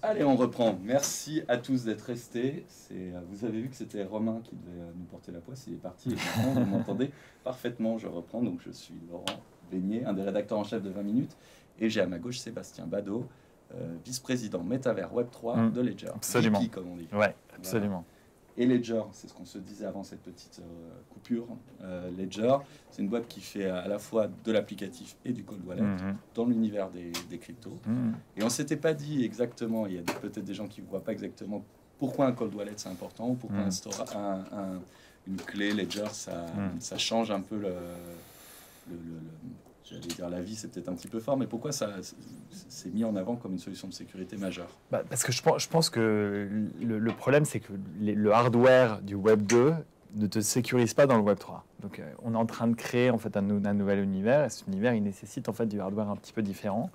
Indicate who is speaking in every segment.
Speaker 1: Allez, on reprend. Merci à tous d'être restés. Vous avez vu que c'était Romain qui devait nous porter la poisse. Il est parti et maintenant, vous m'entendez parfaitement. Je reprends. Donc, je suis Laurent Beignet, un des rédacteurs en chef de 20 minutes. Et j'ai à ma gauche Sébastien Badeau, vice-président Métavers Web3 de Ledger.
Speaker 2: Absolument.
Speaker 1: VP, comme on dit.
Speaker 2: Ouais, absolument.
Speaker 1: Voilà. Et Ledger, c'est ce qu'on se disait avant cette petite coupure. Ledger, c'est une boîte qui fait à la fois de l'applicatif et du cold wallet dans l'univers des cryptos. Et on ne s'était pas dit exactement, il y a peut-être des gens qui ne voient pas exactement pourquoi un cold wallet c'est important, ou pourquoi une clé Ledger, ça change un peu j'allais dire la vie, c'est peut-être un petit peu fort, mais pourquoi ça c'est mis en avant comme une solution de sécurité majeure?
Speaker 2: Parce que je pense que le problème, c'est que le hardware du Web 2 ne te sécurise pas dans le Web 3. Donc, on est en train de créer en fait un nouvel univers, et cet univers, il nécessite en fait du hardware un petit peu différent.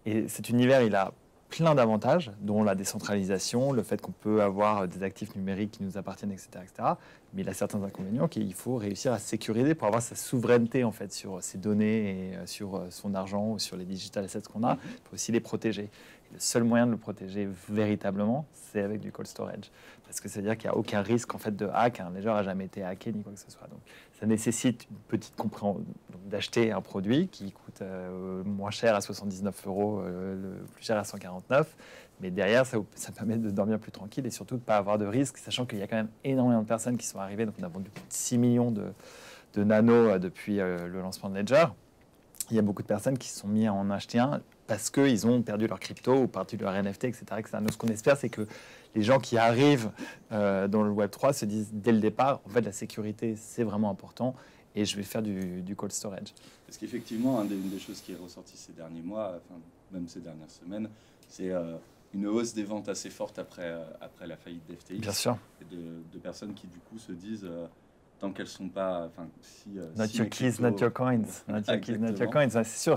Speaker 2: Et cet univers, il a plein d'avantages, dont la décentralisation, le fait qu'on peut avoir des actifs numériques qui nous appartiennent, etc., etc. Mais il a certains inconvénients qu'il faut réussir à sécuriser pour avoir sa souveraineté en fait sur ses données et sur son argent ou sur les digital assets qu'on a. Il faut aussi les protéger. Et le seul moyen de le protéger véritablement, c'est avec du cold storage, parce que c'est-à-dire qu'il n'y a aucun risque en fait de hack. Un Ledger n'a jamais été hacké ni quoi que ce soit. Donc, ça nécessite une petite compréhension d'acheter un produit qui coûte moins cher à 79 €, le plus cher à 149. Mais derrière, ça permet de dormir plus tranquille et surtout de ne pas avoir de risque, sachant qu'il y a quand même énormément de personnes qui sont arrivées. Donc, on a vendu plus de 6 millions de nanos depuis le lancement de Ledger. Il y a beaucoup de personnes qui se sont mis à en acheter un parce qu'ils ont perdu leur crypto ou perdu leur NFT, etc., etc. Donc, ce qu'on espère, c'est que les gens qui arrivent dans le Web3 se disent dès le départ, en fait, la sécurité, c'est vraiment important et je vais faire du cold storage.
Speaker 1: Parce qu'effectivement, une des choses qui est ressortie ces derniers mois, enfin, même ces dernières semaines, c'est une hausse des ventes assez forte après la faillite d'FTX.
Speaker 2: Bien sûr.
Speaker 1: Et de personnes qui, du coup, se disent... tant qu'elles sont pas, enfin,
Speaker 2: not your keys, not your coins. Not your keys, not your coins. C'est sûr,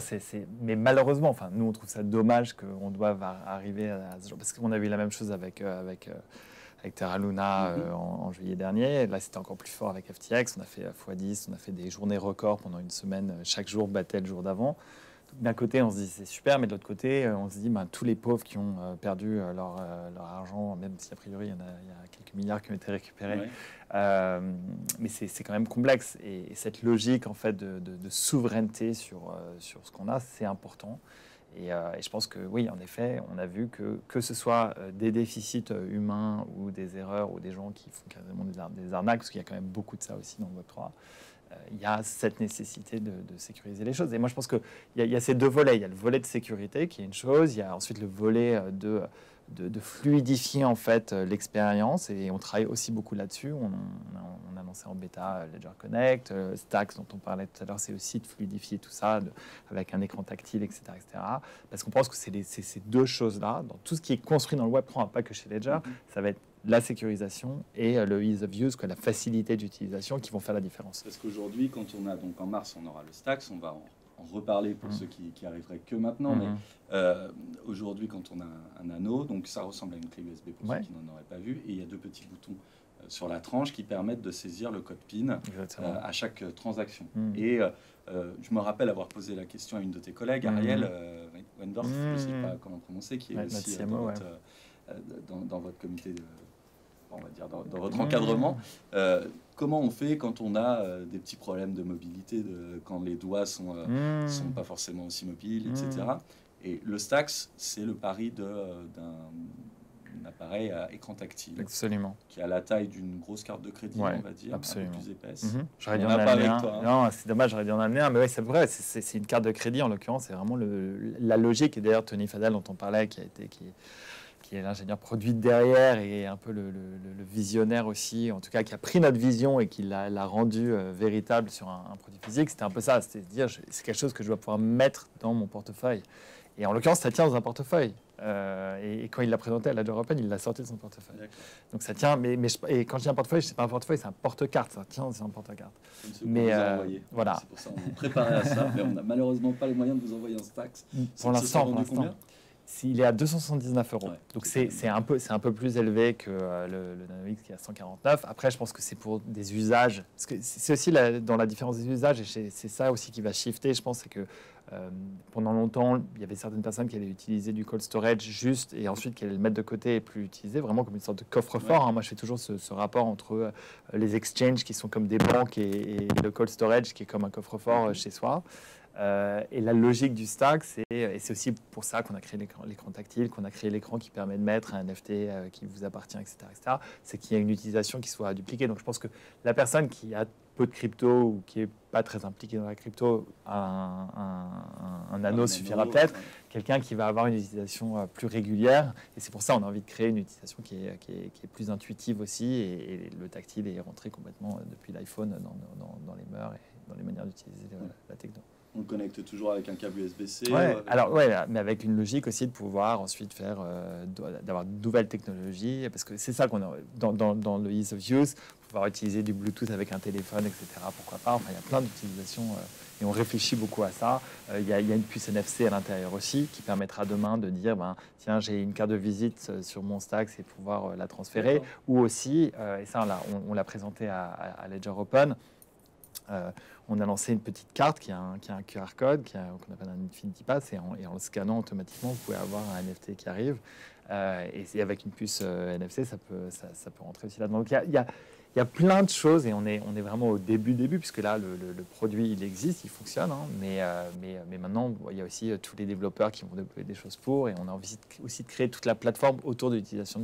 Speaker 2: mais malheureusement, enfin, nous on trouve ça dommage qu'on doive arriver à ce genre, parce qu'on a vu la même chose avec Terra Luna en juillet dernier. Là, c'était encore plus fort avec FTX. On a fait x10, on a fait des journées records pendant une semaine. Chaque jour battait le jour d'avant. D'un côté, on se dit c'est super, mais de l'autre côté, on se dit tous les pauvres qui ont perdu leur argent, même si a priori il y a quelques milliards qui ont été récupérés. Ouais. Mais c'est quand même complexe. Et cette logique en fait de souveraineté sur ce qu'on a, c'est important. Et je pense que oui, en effet, on a vu que ce soit des déficits humains ou des erreurs ou des gens qui font carrément des arnaques, parce qu'il y a quand même beaucoup de ça aussi dans le Web3. Il y a cette nécessité de sécuriser les choses. Et moi, je pense qu'il y a ces deux volets. Il y a le volet de sécurité qui est une chose. Il y a ensuite le volet de fluidifier en fait l'expérience. Et on travaille aussi beaucoup là-dessus. On a lancé en bêta Ledger Connect, Stacks dont on parlait tout à l'heure. C'est aussi de fluidifier tout ça avec un écran tactile, etc., etc. Parce qu'on pense que c'est ces deux choses-là. Dans tout ce qui est construit dans le Web3, pas que chez Ledger, ça va être la sécurisation et le ease of use, la facilité d'utilisation qui vont faire la différence.
Speaker 1: Parce qu'aujourd'hui, quand on a, donc en mars, on aura le Stacks, on va en reparler pour ceux qui arriveraient que maintenant, mais aujourd'hui, quand on a un anneau, donc ça ressemble à une clé USB pour ceux qui n'en auraient pas vu, et il y a deux petits boutons sur la tranche qui permettent de saisir le code PIN à chaque transaction. Et je me rappelle avoir posé la question à une de tes collègues, Ariel Wendorf, je ne sais pas comment prononcer, qui est aussi dans votre comité on va dire, dans votre encadrement. Comment on fait quand on a des petits problèmes de mobilité, quand les doigts sont pas forcément aussi mobiles, etc. Et le Stacks, c'est le pari d'un appareil à écran tactile.
Speaker 2: Absolument.
Speaker 1: Qui a la taille d'une grosse carte de crédit, on va dire,
Speaker 2: absolument.
Speaker 1: Un peu plus épaisse.
Speaker 2: J'aurais dû en amener un. Non, c'est dommage, j'aurais dû en amener un. Mais oui, c'est vrai, c'est une carte de crédit, en l'occurrence. C'est vraiment la logique. Et d'ailleurs, Tony Fadell, dont on parlait, qui est l'ingénieur produit derrière et un peu le visionnaire aussi, en tout cas qui a pris notre vision et qui l'a rendu véritable sur un produit physique. C'était un peu ça, c'était de dire c'est quelque chose que je dois pouvoir mettre dans mon portefeuille. Et en l'occurrence, ça tient dans un portefeuille. Et quand il l'a présenté à la Ledger Open, il l'a sorti de son portefeuille. Donc ça tient, et quand je dis un portefeuille, c'est pas un portefeuille, c'est un porte-carte. Ça tient dans un porte-carte.
Speaker 1: Mais
Speaker 2: voilà.
Speaker 1: C'est pour ça qu'on est préparé à ça, mais on n'a malheureusement pas les moyens de vous envoyer un Stacks.
Speaker 2: Pour l'instant. Il est à 279 €.
Speaker 1: Ouais,
Speaker 2: donc c'est un peu plus élevé que le Nano X qui est à 149. Après, je pense que c'est pour des usages. Parce que c'est aussi dans la différence des usages, et c'est ça aussi qui va shifter, je pense, c'est que pendant longtemps, il y avait certaines personnes qui allaient utiliser du cold storage juste et ensuite qui allaient le mettre de côté et plus l'utiliser, vraiment comme une sorte de coffre-fort. Moi, je fais toujours ce rapport entre les exchanges qui sont comme des banques et le cold storage qui est comme un coffre-fort chez soi. Et la logique du stack, et c'est aussi pour ça qu'on a créé l'écran tactile, qu'on a créé l'écran qui permet de mettre un NFT qui vous appartient, etc. C'est qu'il y a une utilisation qui soit dupliquée. Donc je pense que la personne qui a peu de crypto ou qui n'est pas très impliquée dans la crypto, un nano suffira peut-être. Quelqu'un qui va avoir une utilisation plus régulière. Et c'est pour ça qu'on a envie de créer une utilisation qui est plus intuitive aussi. Et le tactile est rentré complètement depuis l'iPhone dans les mœurs et dans les manières d'utiliser la techno.
Speaker 1: On le connecte toujours avec un câble USB-C.
Speaker 2: Mais avec une logique aussi de pouvoir ensuite d'avoir de nouvelles technologies, parce que c'est ça qu'on a dans le ease of use, pouvoir utiliser du Bluetooth avec un téléphone, etc. Pourquoi pas. Enfin, il y a plein d'utilisations et on réfléchit beaucoup à ça. Il y a une puce NFC à l'intérieur aussi qui permettra demain de dire, tiens, j'ai une carte de visite sur mon stack, c'est pouvoir la transférer. D'accord. Ou aussi, et ça on l'a présenté à Ledger Open. On a lancé une petite carte qui a un QR code qu'on appelle un Infinity Pass, et en le scannant automatiquement, vous pouvez avoir un NFT qui arrive. Et avec une puce NFC, ça peut rentrer aussi là-dedans. Donc il y a plein de choses, et on est vraiment au début, puisque là, le produit, il existe, il fonctionne. Mais maintenant, il y a aussi tous les développeurs qui vont développer des choses pour, et on a envie aussi de créer toute la plateforme autour de l'utilisation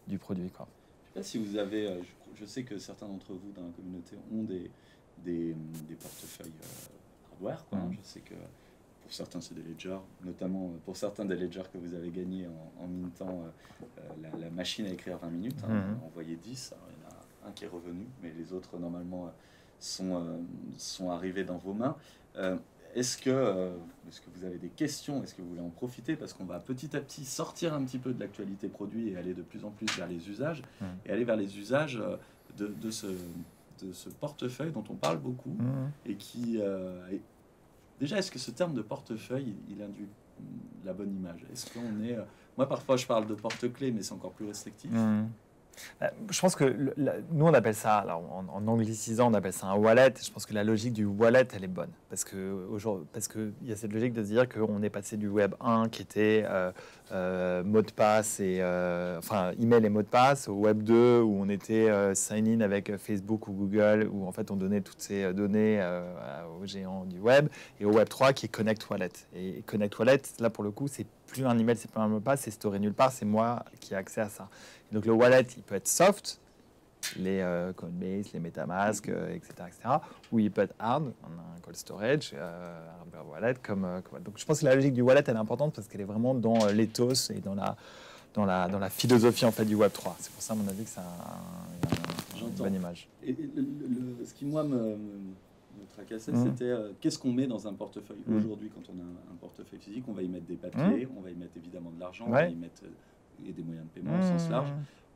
Speaker 2: du produit, quoi.
Speaker 1: Je ne sais pas si vous avez... je sais que certains d'entre vous dans la communauté ont des portefeuilles hardware. Je sais que pour certains, c'est des ledgers, notamment pour certains des ledgers que vous avez gagnés en mintant la machine à écrire 20 minutes, envoyé 10. Alors, il y en a un qui est revenu, mais les autres, normalement, sont arrivés dans vos mains. Est-ce que vous avez des questions? Est-ce que vous voulez en profiter? Parce qu'on va petit à petit sortir un petit peu de l'actualité produit et aller de plus en plus vers les usages, et aller vers les usages de ce portefeuille dont on parle beaucoup, et qui... Déjà, est-ce que ce terme de portefeuille, il induit la bonne image? Est-ce qu'on est... Moi, parfois, je parle de porte-clés, mais c'est encore plus restrictif.
Speaker 2: Je pense que nous, on appelle ça, alors, en anglicisant, on appelle ça un wallet. Je pense que la logique du wallet, elle est qu'il y a cette logique de se dire qu'on est passé du Web 1 qui était mot de passe email et mot de passe, au Web 2 où on était sign-in avec Facebook ou Google, où en fait on donnait toutes ces données aux géants du web, et au Web 3 qui est Connect Wallet. Et Connect Wallet, là pour le coup, c'est plus un email, c'est pas un mot de passe, c'est storé nulle part, c'est moi qui ai accès à ça. Donc le wallet, il peut être soft, les Coinbase, les MetaMask, etc., ou il peut être hard, on a un cold storage, hardware wallet. Donc je pense que la logique du wallet, elle est importante parce qu'elle est vraiment dans l'ethos et dans la philosophie en fait du Web 3. C'est pour ça, à mon avis, que c'est une bonne image.
Speaker 1: Et ce qui, moi, me tracassait, c'était qu'est-ce qu'on met dans un portefeuille. Aujourd'hui, quand on a un portefeuille physique, on va y mettre des papiers, on va y mettre évidemment de l'argent, on va y mettre... et des moyens de paiement au sens large.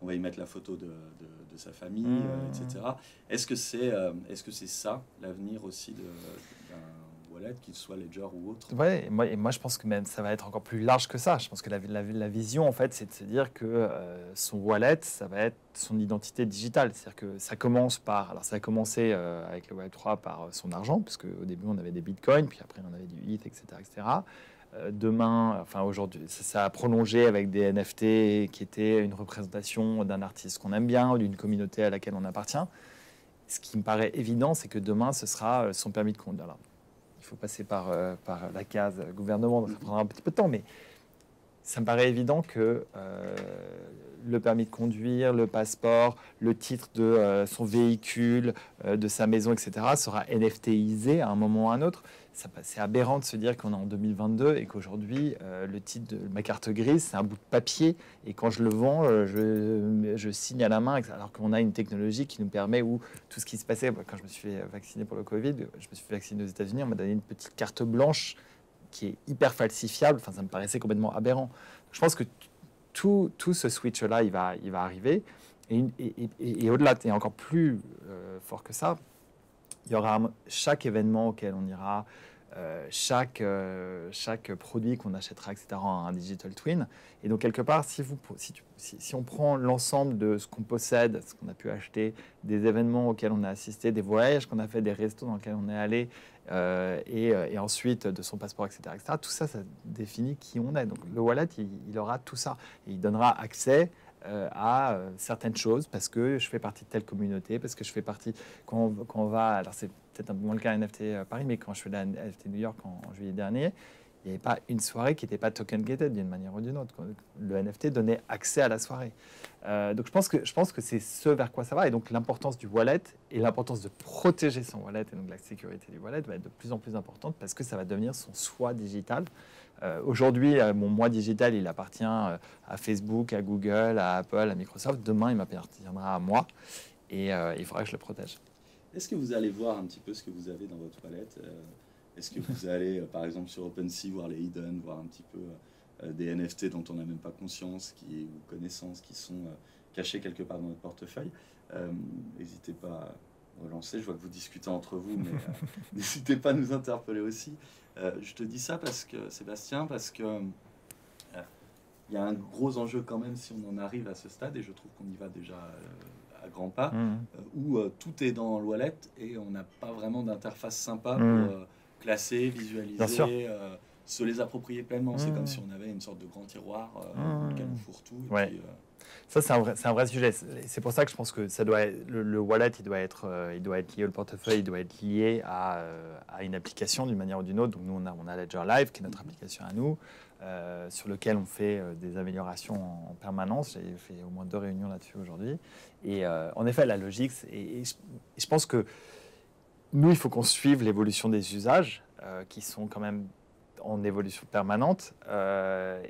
Speaker 1: On va y mettre la photo de sa famille, etc. Est-ce que c'est ça l'avenir aussi d'un wallet, qu'il soit Ledger ou autre?
Speaker 2: Ouais, et moi je pense que même ça va être encore plus large que ça. Je pense que la vision en fait, c'est de se dire que son wallet, ça va être son identité digitale. C'est-à-dire que ça commence alors ça a commencé avec le Web 3 par son argent, parce qu'au début on avait des bitcoins, puis après on avait du ETH, etc. Demain, aujourd'hui, ça a prolongé avec des NFT qui étaient une représentation d'un artiste qu'on aime bien ou d'une communauté à laquelle on appartient. Ce qui me paraît évident, c'est que demain, ce sera son permis de conduire. Alors, il faut passer par la case gouvernement, donc ça prendra un petit peu de temps, mais ça me paraît évident que le permis de conduire, le passeport, le titre de son véhicule, de sa maison, etc., sera NFTisé à un moment ou à un autre. C'est aberrant de se dire qu'on est en 2022 et qu'aujourd'hui, le titre de ma carte grise, c'est un bout de papier. Et quand je le vends, je signe à la main, alors qu'on a une technologie qui nous permet, où tout ce qui se passait, quand je me suis fait vacciner pour le Covid, je me suis fait vacciner aux États-Unis, on m'a donné une petite carte blanche qui est hyper falsifiable. Ça me paraissait complètement aberrant. Je pense que tout ce switch-là, il va arriver. Et au-delà, et encore plus fort que ça, il y aura chaque événement auquel on ira chaque produit qu'on achètera, etc., a un digital twin. Et donc, quelque part, si on prend l'ensemble de ce qu'on possède, ce qu'on a pu acheter, des événements auxquels on a assisté, des voyages qu'on a fait, des restos dans lesquels on est allé, et ensuite de son passeport, etc., tout ça, ça définit qui on est. Donc, le wallet, il aura tout ça. Et il donnera accès à certaines choses parce que je fais partie de telle communauté, parce que je fais partie, quand on va, alors c'est peut-être un peu moins le cas à NFT Paris, mais quand je fais la NFT New York en juillet dernier, il n'y avait pas une soirée qui n'était pas token gated d'une manière ou d'une autre. Le NFT donnait accès à la soirée. Donc je pense que c'est ce vers quoi ça va. Et donc l'importance du wallet et l'importance de protéger son wallet et donc la sécurité du wallet va être de plus en plus importante parce que ça va devenir son soi digital. Aujourd'hui, mon moi digital, il appartient à Facebook, à Google, à Apple, à Microsoft. Demain, il m'appartiendra à moi et il faudra que je le protège.
Speaker 1: Est-ce que vous allez voir un petit peu ce que vous avez dans votre wallet? Est-ce que vous allez, par exemple, sur OpenSea, voir les hidden, voir un petit peu des NFT dont on n'a même pas conscience ou connaissance, qui sont cachés quelque part dans notre portefeuille? N'hésitez pas à relancer. Je vois que vous discutez entre vous, mais n'hésitez pas à nous interpeller aussi. Je te dis ça parce que, Sébastien, parce que il y a un gros enjeu quand même si on en arrive à ce stade, et je trouve qu'on y va déjà à grands pas, où tout est dans le wallet et on n'a pas vraiment d'interface sympa pour classer, visualiser, se les approprier pleinement. C'est comme si on avait une sorte de grand tiroir dans lequel on fourre tout. Et puis,
Speaker 2: ça, c'est un vrai sujet. C'est pour ça que je pense que ça doit être, le wallet, il doit être lié au portefeuille, il doit être lié à une application d'une manière ou d'une autre. Donc, nous, on a Ledger Live, qui est notre application à nous, sur lequel on fait des améliorations en permanence. J'ai fait au moins 2 réunions là-dessus aujourd'hui. Et en effet, la logique, et je pense que nous, il faut qu'on suive l'évolution des usages, qui sont quand même en évolution permanente,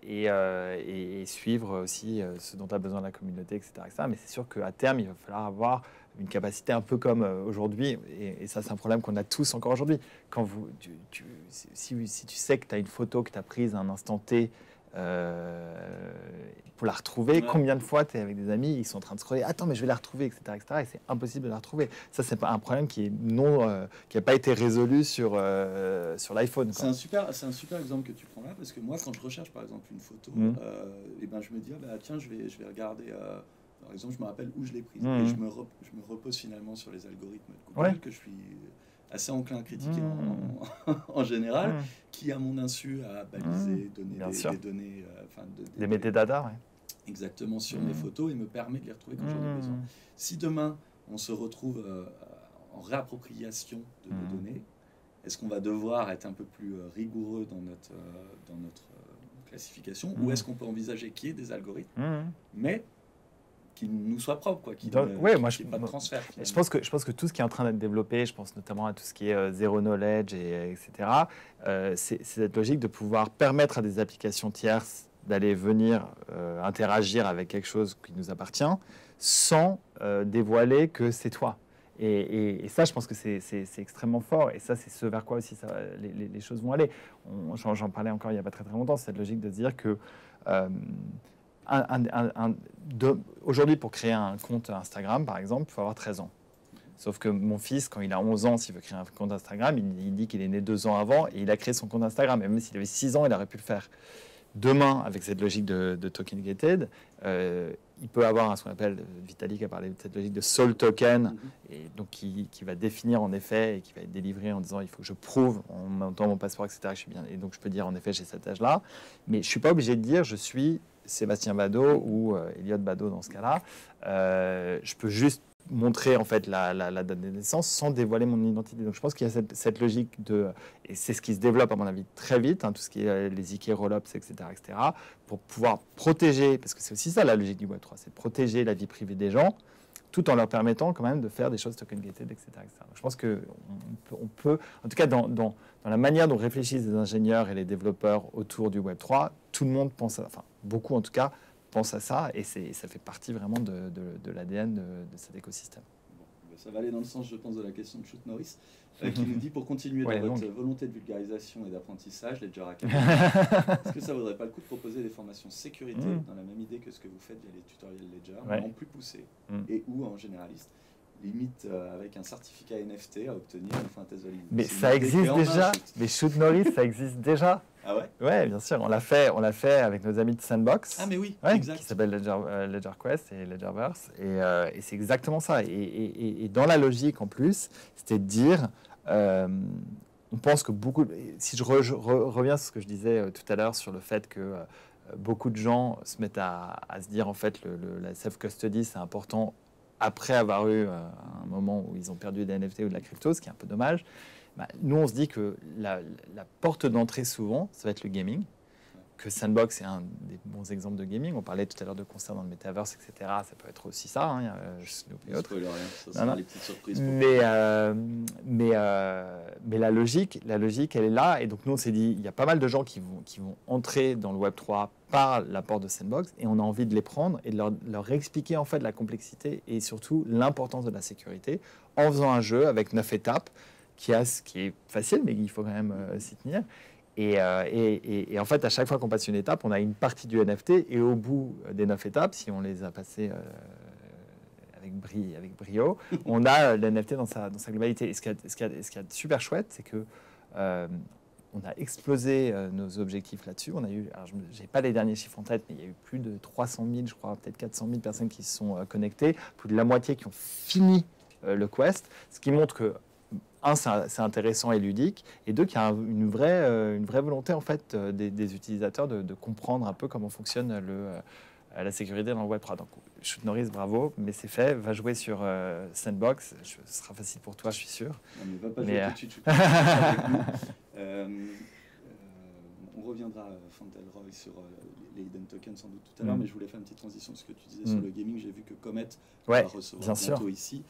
Speaker 2: et suivre aussi ce dont a besoin la communauté, etc. Mais c'est sûr qu'à terme, il va falloir avoir une capacité un peu comme aujourd'hui, et ça c'est un problème qu'on a tous encore aujourd'hui. Quand si tu sais que tu as une photo que tu as prise à un instant T, pour la retrouver, combien de fois tu es avec des amis, ils sont en train de scroller, attends mais je vais la retrouver, etc. et c'est impossible de la retrouver. Ça c'est pas un problème qui n'a pas été résolu sur l'iPhone.
Speaker 1: C'est un super exemple que tu prends là, parce que moi quand je recherche par exemple une photo, et ben, je me dis tiens je vais regarder, par exemple je me rappelle où je l'ai prise, et je me repose finalement sur les algorithmes de Google que je suis assez enclin à critiquer en général, qui à mon insu a balisé, donné des données,
Speaker 2: des métadatas,
Speaker 1: exactement sur mes photos, et me permet de les retrouver quand j'en ai besoin. Si demain on se retrouve en réappropriation de nos données, est-ce qu'on va devoir être un peu plus rigoureux dans notre classification, ou est-ce qu'on peut envisager qu'il y ait des algorithmes, mais qui nous soit propre, qu'il n'y ait pas de transfert.
Speaker 2: Je pense que tout ce qui est en train d'être développé, je pense notamment à tout ce qui est zero knowledge, etc., c'est cette logique de pouvoir permettre à des applications tierces d'aller venir interagir avec quelque chose qui nous appartient sans dévoiler que c'est toi. Et ça, je pense que c'est extrêmement fort. Et ça, c'est ce vers quoi aussi les choses vont aller. J'en parlais encore il n'y a pas très longtemps, cette logique de dire que aujourd'hui, pour créer un compte Instagram, par exemple, il faut avoir 13 ans. Sauf que mon fils, quand il a 11 ans, s'il veut créer un compte Instagram, il dit qu'il est né 2 ans avant et il a créé son compte Instagram. Et même s'il avait 6 ans, il aurait pu le faire. Demain, avec cette logique de token gated, il peut avoir ce qu'on appelle, Vitalik a parlé de cette logique de soul token, et donc qui va définir en effet et qui va être délivré en disant il faut que je prouve en montant mon passeport, etc. que je suis bien. Et donc je peux dire en effet j'ai cet âge-là, mais je suis pas obligé de dire je suis Sébastien Badeau ou Elliot Badeau dans ce cas-là. Je peux juste montrer en fait la date de naissance sans dévoiler mon identité. Donc je pense qu'il y a cette logique et c'est ce qui se développe à mon avis très vite, tout ce qui est les IK roll-ups, etc., pour pouvoir protéger, parce que c'est aussi ça la logique du Web3, c'est de protéger la vie privée des gens, tout en leur permettant quand même de faire des choses token gated, etc. Donc je pense qu'on peut, en tout cas dans la manière dont réfléchissent les ingénieurs et les développeurs autour du Web3, tout le monde pense à, enfin beaucoup en tout cas, pense à ça, et ça fait partie vraiment de l'ADN de cet écosystème.
Speaker 1: Bon, ça va aller dans le sens, je pense, de la question de Shoot Norris, qui nous dit, pour continuer dans votre volonté de vulgarisation et d'apprentissage, Ledger Academy, est-ce que ça ne vaudrait pas le coup de proposer des formations sécurité dans la même idée que ce que vous faites via les tutoriels Ledger, mais en plus poussé, et ou en généraliste? limite avec un certificat NFT à obtenir une fin de test validée.
Speaker 2: Mais ça existe déjà. Mais Shoot Norris, ça existe déjà.
Speaker 1: Ah ouais?
Speaker 2: Ouais, bien sûr. On l'a fait avec nos amis de Sandbox.
Speaker 1: Ah mais oui,
Speaker 2: exact. Qui s'appelle Ledger Quest et Ledgerverse. Et c'est exactement ça. Et dans la logique, en plus, c'était de dire... on pense que beaucoup... Si je reviens sur ce que je disais tout à l'heure sur le fait que beaucoup de gens se mettent à se dire, en fait, la self-custody, c'est important après avoir eu un moment où ils ont perdu des NFT ou de la crypto, ce qui est un peu dommage. Nous, on se dit que la porte d'entrée, souvent, ça va être le gaming, que Sandbox est un des bons exemples de gaming. On parlait tout à l'heure de concerts dans le Metaverse, etc. Ça peut être aussi ça, hein, Snoop et autres.
Speaker 1: Ça sera les petites surprises.
Speaker 2: Mais la logique, elle est là. Et donc, nous, on s'est dit, il y a pas mal de gens qui vont entrer dans le Web3 par la porte de Sandbox, et on a envie de les prendre et de leur expliquer en fait la complexité et surtout l'importance de la sécurité en faisant un jeu avec 9 étapes qui est facile, mais il faut quand même s'y tenir. Et en fait, à chaque fois qu'on passe une étape, on a une partie du NFT, et au bout des 9 étapes, si on les a passées avec brio, on a le NFT dans sa globalité. Et ce qui est super chouette, c'est que on a explosé nos objectifs là-dessus. On a eu, alors je n'ai pas les derniers chiffres en tête, mais il y a eu plus de 300 000, je crois, peut-être 400 000 personnes qui se sont connectées, plus de la moitié qui ont fini le Quest, ce qui montre que un, c'est intéressant et ludique, et deux, qu'il y a une vraie volonté en fait des utilisateurs de comprendre un peu comment fonctionne la sécurité dans le Web3. Donc, Shoot Norris, bravo, mais c'est fait. Va jouer sur Sandbox. Ce sera facile pour toi, je suis sûr.
Speaker 1: Non, mais va pas jouer tout de suite. Avec nous. On reviendra, Fantelroy, sur les hidden tokens sans doute tout à l'heure, mais je voulais faire une petite transition. Ce que tu disais sur le gaming, j'ai vu que Comet va recevoir bientôt ici,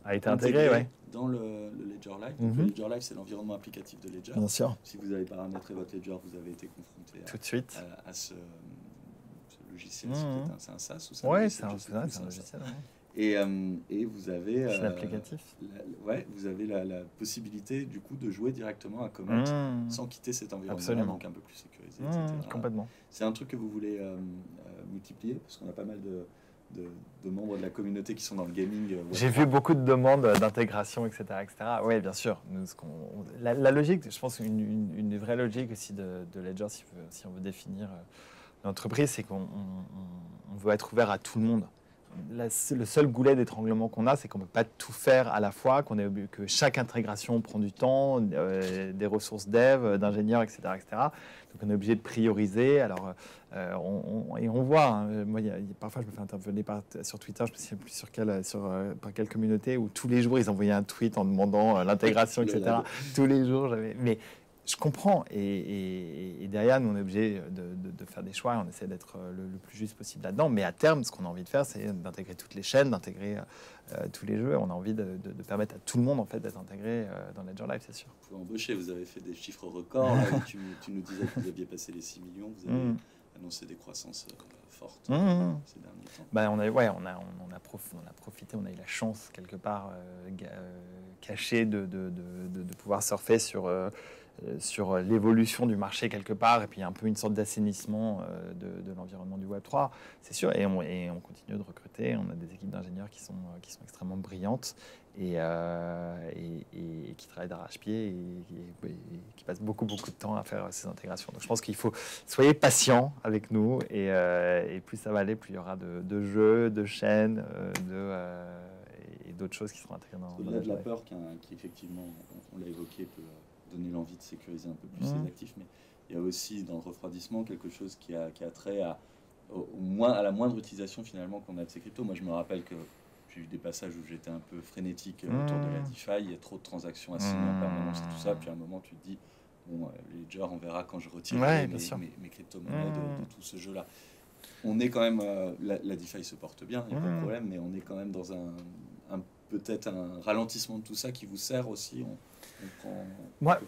Speaker 2: a été intégré
Speaker 1: dans le Ledger Live. Donc, le Ledger Live, c'est l'environnement applicatif de Ledger.
Speaker 2: Bien sûr.
Speaker 1: Si vous avez paramétré votre Ledger, vous avez été confronté
Speaker 2: tout de suite
Speaker 1: à ce logiciel. C'est un SaaS ou ça?
Speaker 2: Oui, c'est un logiciel.
Speaker 1: Et vous avez
Speaker 2: c'est l'applicatif.
Speaker 1: Vous avez la possibilité du coup de jouer directement à Comet sans quitter cet environnement, donc un peu plus sécurisé, etc.
Speaker 2: Complètement.
Speaker 1: C'est un truc que vous voulez multiplier, parce qu'on a pas mal de membres de la communauté qui sont dans le gaming.
Speaker 2: J'ai vu beaucoup de demandes d'intégration, etc., etc. Oui, bien sûr. La logique, je pense une vraie logique aussi de Ledger, si on veut définir l'entreprise, c'est qu'on veut être ouvert à tout le monde. Le seul goulet d'étranglement qu'on a, c'est qu'on ne peut pas tout faire à la fois, que chaque intégration prend du temps, des ressources dev, d'ingénieurs, etc., etc. Donc on est obligé de prioriser. Alors, on voit, hein, moi, parfois je me fais interpeller sur Twitter, je ne sais plus par quelle communauté, où tous les jours ils envoyaient un tweet en demandant l'intégration, etc. Tous les jours, mais je comprends, et derrière, nous, on est obligé de faire des choix, et on essaie d'être le plus juste possible là-dedans, mais à terme, ce qu'on a envie de faire, c'est d'intégrer toutes les chaînes, d'intégrer tous les jeux, on a envie de permettre à tout le monde, en fait, d'être intégré dans Ledger Live, c'est sûr.
Speaker 1: Vous pouvez embaucher, vous avez fait des chiffres records, tu nous disais que vous aviez passé les 6 millions, vous avez annoncé des croissances fortes ces derniers temps.
Speaker 2: On a profité, on a eu la chance, quelque part, cachée, de pouvoir surfer sur l'évolution du marché quelque part, et puis un peu une sorte d'assainissement de l'environnement du Web3, c'est sûr, et on continue de recruter, on a des équipes d'ingénieurs qui sont extrêmement brillantes et qui travaillent d'arrache-pied et qui passent beaucoup de temps à faire ces intégrations. Donc je pense qu'il faut, soyez patient avec nous, et plus ça va aller, plus il y aura de jeux, de chaînes, et d'autres choses qui seront intégrées dans
Speaker 1: au-delà de la peur qui effectivement, on l'a évoqué, peut donner l'envie de sécuriser un peu plus ses actifs, mais il y a aussi dans le refroidissement quelque chose qui a trait à la moindre utilisation finalement qu'on a de ces cryptos. Moi je me rappelle que j'ai eu des passages où j'étais un peu frénétique autour de la DeFi, il y a trop de transactions à signer en permanence et tout ça, puis à un moment tu te dis, bon, les Ledger, on verra quand je retirerai mes crypto-monnaies de tout ce jeu-là. On est quand même, la DeFi se porte bien, il n'y a pas de problème, mais on est quand même dans peut-être un ralentissement de tout ça qui vous sert aussi.
Speaker 2: Moi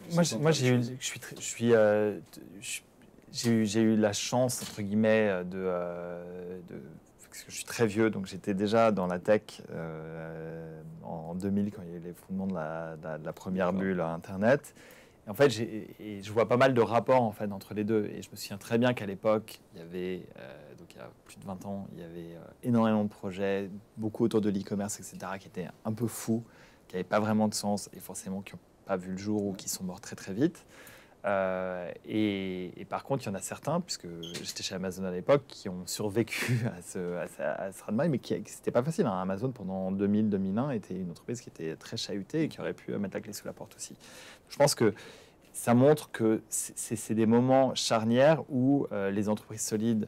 Speaker 2: j'ai eu la chance, entre guillemets, parce que je suis très vieux, donc j'étais déjà dans la tech en 2000 quand il y a eu les fondements de la première bulle à Internet. Et en fait, je vois pas mal de rapports en fait entre les deux, et je me souviens très bien qu'à l'époque il y avait donc il y a plus de 20 ans, il y avait énormément de projets, beaucoup autour de l'e-commerce, etc., qui étaient un peu fous, qui n'avaient pas vraiment de sens et forcément qui n'ont pas vu le jour ou qui sont morts très très vite. Et par contre, il y en a certains, puisque j'étais chez Amazon à l'époque, qui ont survécu à ce raz-de-marée, mais c'était pas facile. Hein. Amazon, pendant 2000-2001, était une entreprise qui était très chahutée et qui aurait pu mettre la clé sous la porte aussi. Je pense que ça montre que c'est des moments charnières où les entreprises solides,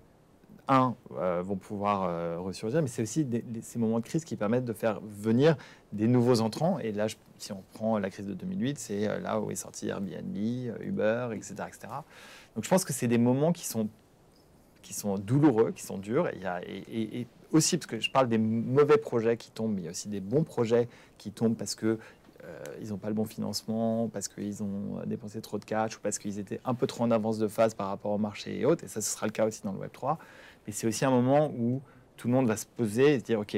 Speaker 2: vont pouvoir ressurgir, mais c'est aussi ces moments de crise qui permettent de faire venir des nouveaux entrants. Et là, si on prend la crise de 2008, c'est là où est sorti Airbnb, Uber, etc., etc. Donc je pense que c'est des moments qui sont douloureux, qui sont durs. Et aussi, parce que je parle des mauvais projets qui tombent, mais il y a aussi des bons projets qui tombent parce que ils n'ont pas le bon financement, parce qu'ils ont dépensé trop de cash ou parce qu'ils étaient un peu trop en avance de phase par rapport au marché et autres. Et ça, ce sera le cas aussi dans le Web3. Mais c'est aussi un moment où tout le monde va se poser et se dire, OK,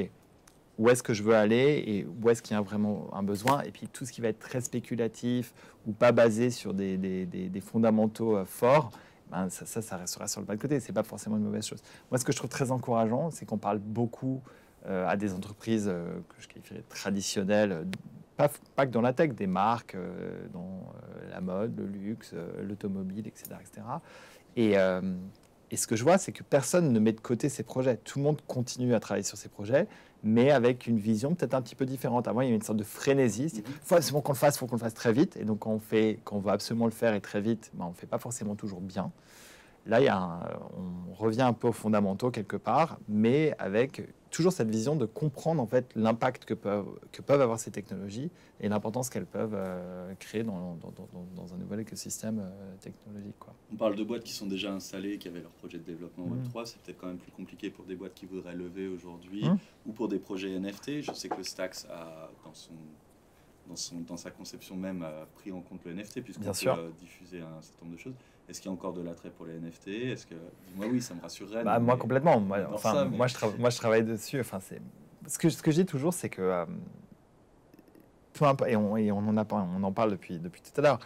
Speaker 2: où est-ce que je veux aller et où est-ce qu'il y a vraiment un besoin. Et puis tout ce qui va être très spéculatif ou pas basé sur des fondamentaux forts, ben ça restera sur le bas de côté. Ce n'est pas forcément une mauvaise chose. Moi, ce que je trouve très encourageant, c'est qu'on parle beaucoup à des entreprises que je qualifierais traditionnelles, pas que dans la tech, des marques, dans la mode, le luxe, l'automobile, etc. Et ce que je vois, c'est que personne ne met de côté ces projets. Tout le monde continue à travailler sur ces projets, mais avec une vision peut-être un petit peu différente. Avant, il y avait une sorte de frénésie. Il faut absolument qu'on le fasse, il faut qu'on le fasse très vite. Et donc, quand on veut absolument le faire et très vite, ben, on ne fait pas forcément toujours bien. Là, on revient un peu aux fondamentaux quelque part, mais avec toujours cette vision de comprendre en fait l'impact que peuvent avoir ces technologies et l'importance qu'elles peuvent créer dans un nouvel écosystème technologique, quoi.
Speaker 1: On parle de boîtes qui sont déjà installées, qui avaient leur projet de développement Web3. C'est peut-être quand même plus compliqué pour des boîtes qui voudraient lever aujourd'hui ou pour des projets NFT. Je sais que le Stax a, dans sa conception même, a pris en compte le NFT puisqu'on peut diffuser un certain nombre de choses. Est-ce qu'il y a encore de l'attrait pour les NFT? Dis-moi oui, ça me rassurerait.
Speaker 2: Moi, complètement. Moi, je travaille dessus. Enfin, ce que je dis toujours, c'est que on en parle depuis tout à l'heure.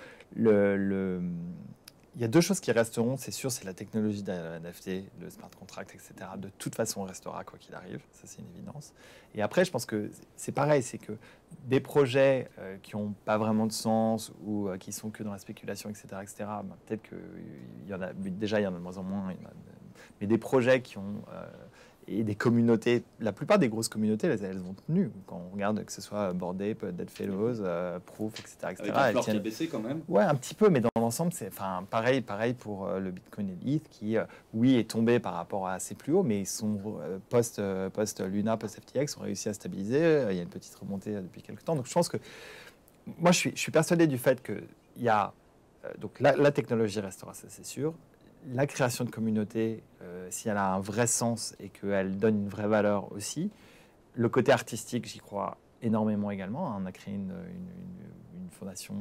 Speaker 2: Il y a deux choses qui resteront, c'est sûr, c'est la technologie de la NFT, le smart contract, etc. De toute façon, on restera quoi qu'il arrive, ça c'est une évidence. Et après, je pense que c'est pareil, c'est que des projets qui n'ont pas vraiment de sens ou qui sont que dans la spéculation, etc., peut-être qu'il y en a, déjà il y en a de moins en moins, mais des projets qui ont... et des communautés, la plupart des grosses communautés, elles ont tenu. Quand on regarde que ce soit Bored Ape, Dead Fellows, Proof, etc.
Speaker 1: Avec un floor qui a baissé quand même.
Speaker 2: Ouais, un petit peu, mais dans l'ensemble, c'est pareil pour le Bitcoin et l'ETH qui, oui, est tombé par rapport à ses plus hauts, mais ils sont post-Luna, post-FTX, ont réussi à stabiliser. Il y a une petite remontée depuis quelques temps. Donc je pense que moi, je suis persuadé du fait qu'il y a... donc la technologie restera, ça c'est sûr. La création de communauté, si elle a un vrai sens et qu'elle donne une vraie valeur aussi, le côté artistique, j'y crois énormément également. On a créé une fondation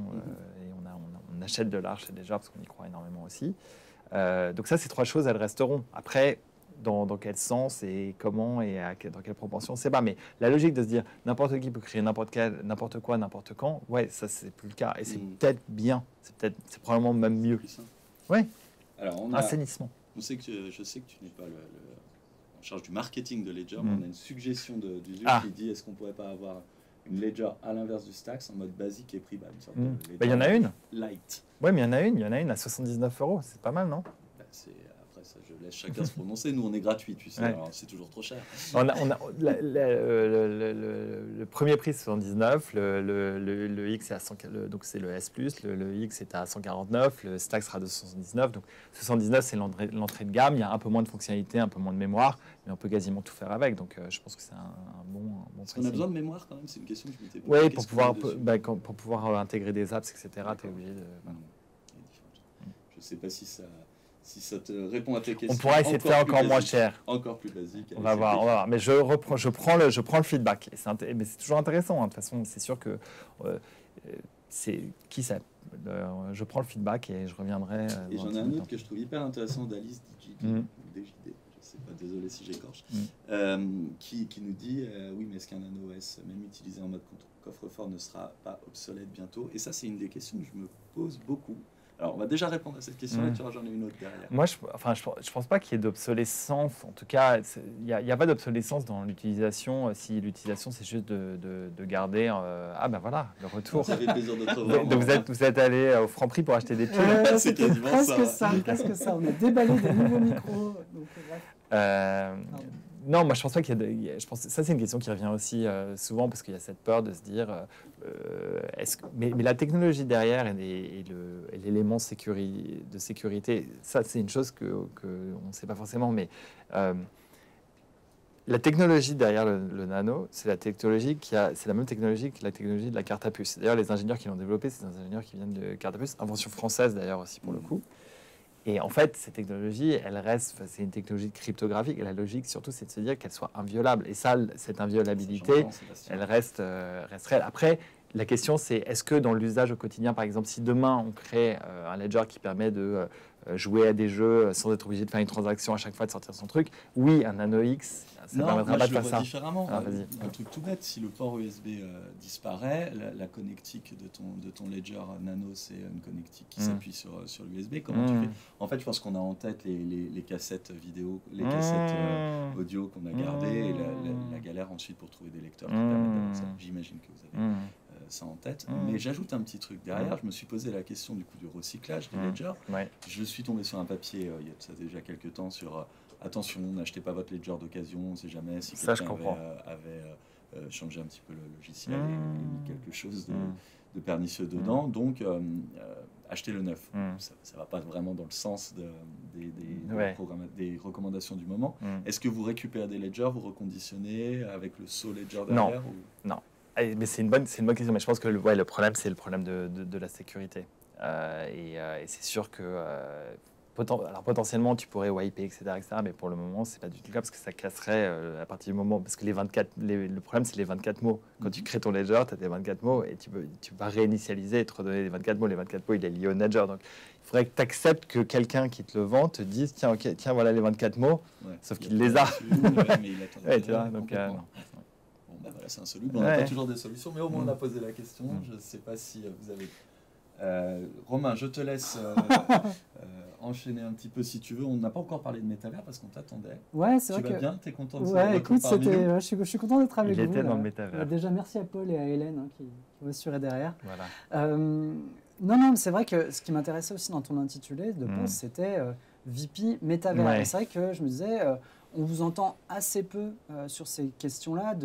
Speaker 2: et on achète de l'art chez Ledger parce qu'on y croit énormément aussi. Donc ça, ces trois choses, elles resteront. Après, dans quel sens et comment et dans quelle proportion, c'est pas. Mais la logique de se dire n'importe qui peut créer n'importe quoi, n'importe quand, ouais, ça, c'est plus le cas. Et c'est peut-être bien. C'est probablement même mieux. Oui.
Speaker 1: Alors,
Speaker 2: assainissement.
Speaker 1: Je sais que tu n'es pas en charge du marketing de Ledger, mais on a une suggestion d'usage qui dit est-ce qu'on ne pourrait pas avoir une Ledger à l'inverse du Stax en mode basique et prix bas, une sorte de Ledger
Speaker 2: il y en a une.
Speaker 1: Light.
Speaker 2: Oui, mais il y en a une à 79 €. C'est pas mal, non?
Speaker 1: Après, ça, je laisse chacun se prononcer. Nous, on est gratuit, tu sais, alors c'est toujours trop cher.
Speaker 2: Le premier prix, c'est 79. Le X, est à 100, donc c'est le S+. Le X est à 149. Le Stack sera de 79. Donc 79, c'est l'entrée de gamme. Il y a un peu moins de fonctionnalités, un peu moins de mémoire, mais on peut quasiment tout faire avec. Donc je pense que c'est un bon prix.
Speaker 1: On a besoin de mémoire quand même. C'est une question que je m'étais
Speaker 2: posée. Oui, pour pouvoir intégrer des apps, etc. Tu es obligé de...
Speaker 1: Je ne sais pas si ça te répond à tes questions.
Speaker 2: On pourra essayer de faire encore moins cher.
Speaker 1: Encore plus basique.
Speaker 2: On va voir. Mais je prends le feedback. Mais c'est toujours intéressant. Hein. De toute façon, c'est sûr que je prends le feedback et je reviendrai.
Speaker 1: Et j'en ai un autre que je trouve hyper intéressant d'Alice DJD, je sais pas, désolé si j'écorche, qui nous dit oui, mais est-ce qu'un Nano OS, même utilisé en mode coffre-fort, ne sera pas obsolète bientôt? Et ça, c'est une des questions que je me pose beaucoup. Alors, on va déjà répondre à cette question, et tu vois, j'en ai une autre derrière.
Speaker 2: Moi, je pense pas qu'il y ait d'obsolescence. En tout cas, il n'y a pas d'obsolescence dans l'utilisation. Si l'utilisation, c'est juste de garder... ah ben voilà, le retour.
Speaker 1: Ça fait plaisir de te revoir.
Speaker 2: Vous êtes allé au Franprix pour acheter des piles.
Speaker 1: C'est quasiment
Speaker 3: presque ça. On a déballé des nouveaux micros. Donc,
Speaker 2: non, moi je pense pas qu'il y a je pense ça c'est une question qui revient aussi souvent parce qu'il y a cette peur de se dire mais la technologie derrière et l'élément de sécurité, ça c'est une chose que on ne sait pas forcément, mais la technologie derrière le nano, c'est la même technologie que la technologie de la carte à puce. D'ailleurs, les ingénieurs qui l'ont développée, c'est des ingénieurs qui viennent de carte à puce, invention française d'ailleurs aussi pour le coup. Et en fait, ces technologies, elles restent, c'est une technologie cryptographique. Et la logique, surtout, c'est de se dire qu'elles soient inviolables. Et ça, cette inviolabilité, elle reste réelle. Après, la question, c'est est-ce que dans l'usage au quotidien, par exemple, si demain on crée un ledger qui permet de jouer à des jeux sans être obligé de faire une transaction à chaque fois, de sortir son truc, oui, un Nano X, ça ne permettra pas de faire ça.
Speaker 1: Différemment. Un truc tout bête, si le port USB disparaît, la connectique de ton ledger Nano, c'est une connectique qui s'appuie sur l'USB. Comment tu fais? En fait, je pense qu'on a en tête les cassettes vidéo, les cassettes audio qu'on a gardées, et la galère ensuite pour trouver des lecteurs qui permettent d'avoir ça. J'imagine que vous avez ça en tête. Mais j'ajoute un petit truc derrière. Je me suis posé la question du coup du recyclage des ledgers. Je suis tombé sur un papier il y a ça déjà quelques temps sur attention, n'achetez pas votre ledger d'occasion, on ne sait jamais si quelqu'un avait changé un petit peu le logiciel et mis quelque chose de pernicieux dedans. Donc achetez le neuf. Ça ne va pas vraiment dans le sens des recommandations du moment. Est-ce que vous récupérez des ledgers, vous reconditionnez avec le saut ledger derrière?
Speaker 2: Non. Mais c'est une bonne question, mais je pense que le problème, c'est le problème de la sécurité. Et c'est sûr que alors potentiellement, tu pourrais wiper, etc., mais pour le moment, c'est pas du tout le cas parce que ça casserait à partir du moment... Parce que le problème, c'est les 24 mots. Quand tu crées ton ledger, tu as tes 24 mots et tu vas réinitialiser et te redonner les 24 mots. Les 24 mots, il est lié au ledger. Donc, il faudrait que tu acceptes que quelqu'un qui te le vend te dise tiens, voilà les 24 mots, sauf qu'il les a.
Speaker 1: Tu vois, donc, non. Bon, voilà, c'est insoluble. On n'a pas toujours des solutions, mais au moins on a posé la question. Je ne sais pas si vous avez... Romain, je te laisse enchaîner un petit peu si tu veux. On n'a pas encore parlé de métavers parce qu'on t'attendait.
Speaker 3: Ouais, c'est vrai que...
Speaker 1: Tu vas bien? T'es content de
Speaker 3: écoute, je suis content d'être avec vous.
Speaker 2: Il était dans le métavers.
Speaker 3: Déjà, merci à Paul et à Hélène qui vont assurer derrière.
Speaker 2: Voilà.
Speaker 3: Non, c'est vrai que ce qui m'intéressait aussi dans ton intitulé de poste, c'était VP métavers. Ouais. C'est vrai que je me disais... on vous entend assez peu sur ces questions-là.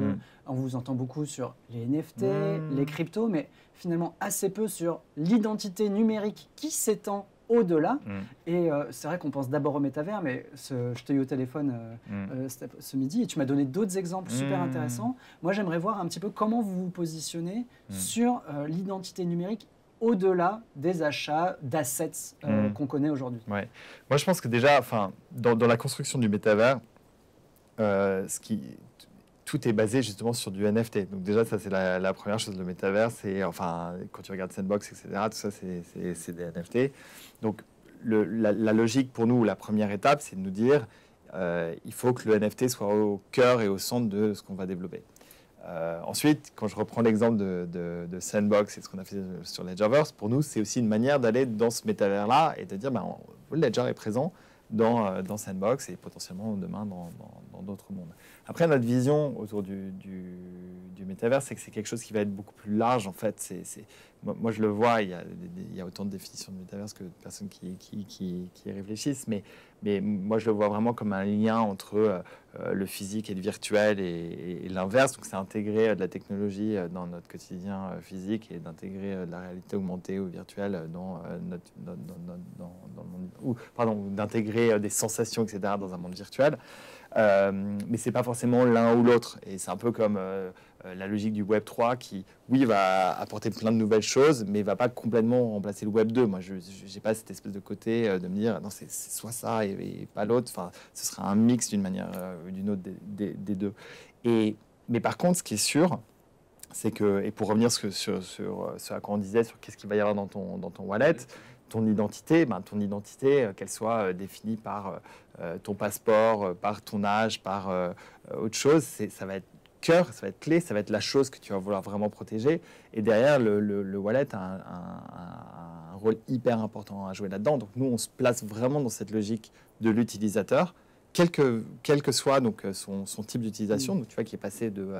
Speaker 3: On vous entend beaucoup sur les NFT, les cryptos, mais finalement assez peu sur l'identité numérique qui s'étend au-delà. Et c'est vrai qu'on pense d'abord au métavers, mais je t'ai eu au téléphone ce midi et tu m'as donné d'autres exemples super intéressants. Moi, j'aimerais voir un petit peu comment vous vous positionnez sur l'identité numérique au-delà des achats d'assets qu'on connaît aujourd'hui.
Speaker 2: Ouais. Moi, je pense que déjà, dans la construction du métavers, tout est basé justement sur du NFT. Donc déjà, ça c'est la première chose. Le métavers, c'est quand tu regardes Sandbox, etc., tout ça c'est des NFT. Donc la logique pour nous, la première étape, c'est de nous dire il faut que le NFT soit au cœur et au centre de ce qu'on va développer. Ensuite, quand je reprends l'exemple de Sandbox et ce qu'on a fait sur Ledgerverse, pour nous, c'est aussi une manière d'aller dans ce métavers-là et de dire le Ledger est présent dans Sandbox et potentiellement demain dans d'autres mondes. Après, notre vision autour du métavers, c'est que c'est quelque chose qui va être beaucoup plus large. En fait, moi, je le vois, il y a autant de définitions de métavers que de personnes qui y réfléchissent, mais moi, je le vois vraiment comme un lien entre le physique et le virtuel et l'inverse. Donc, c'est intégrer de la technologie dans notre quotidien physique et d'intégrer de la réalité augmentée ou virtuelle dans le monde, ou d'intégrer des sensations, etc., dans un monde virtuel. Mais c'est pas forcément l'un ou l'autre. Et c'est un peu comme la logique du Web 3 qui, oui, va apporter plein de nouvelles choses, mais va pas complètement remplacer le Web 2. Moi, je n'ai pas cette espèce de côté de me dire, non, c'est soit ça et pas l'autre. Enfin, ce sera un mix d'une manière ou d'une autre des deux. Mais par contre, ce qui est sûr, c'est que, et pour revenir sur ce à quoi on disait, sur qu'est-ce qu'il va y avoir dans ton wallet, ton identité, qu'elle soit définie par ton passeport, par ton âge, par autre chose, ça va être cœur, ça va être clé, ça va être la chose que tu vas vouloir vraiment protéger. Et derrière, le wallet a un rôle hyper important à jouer là-dedans. Donc nous, on se place vraiment dans cette logique de l'utilisateur, quel que soit donc, son type d'utilisation, donc tu vois, qui est passé de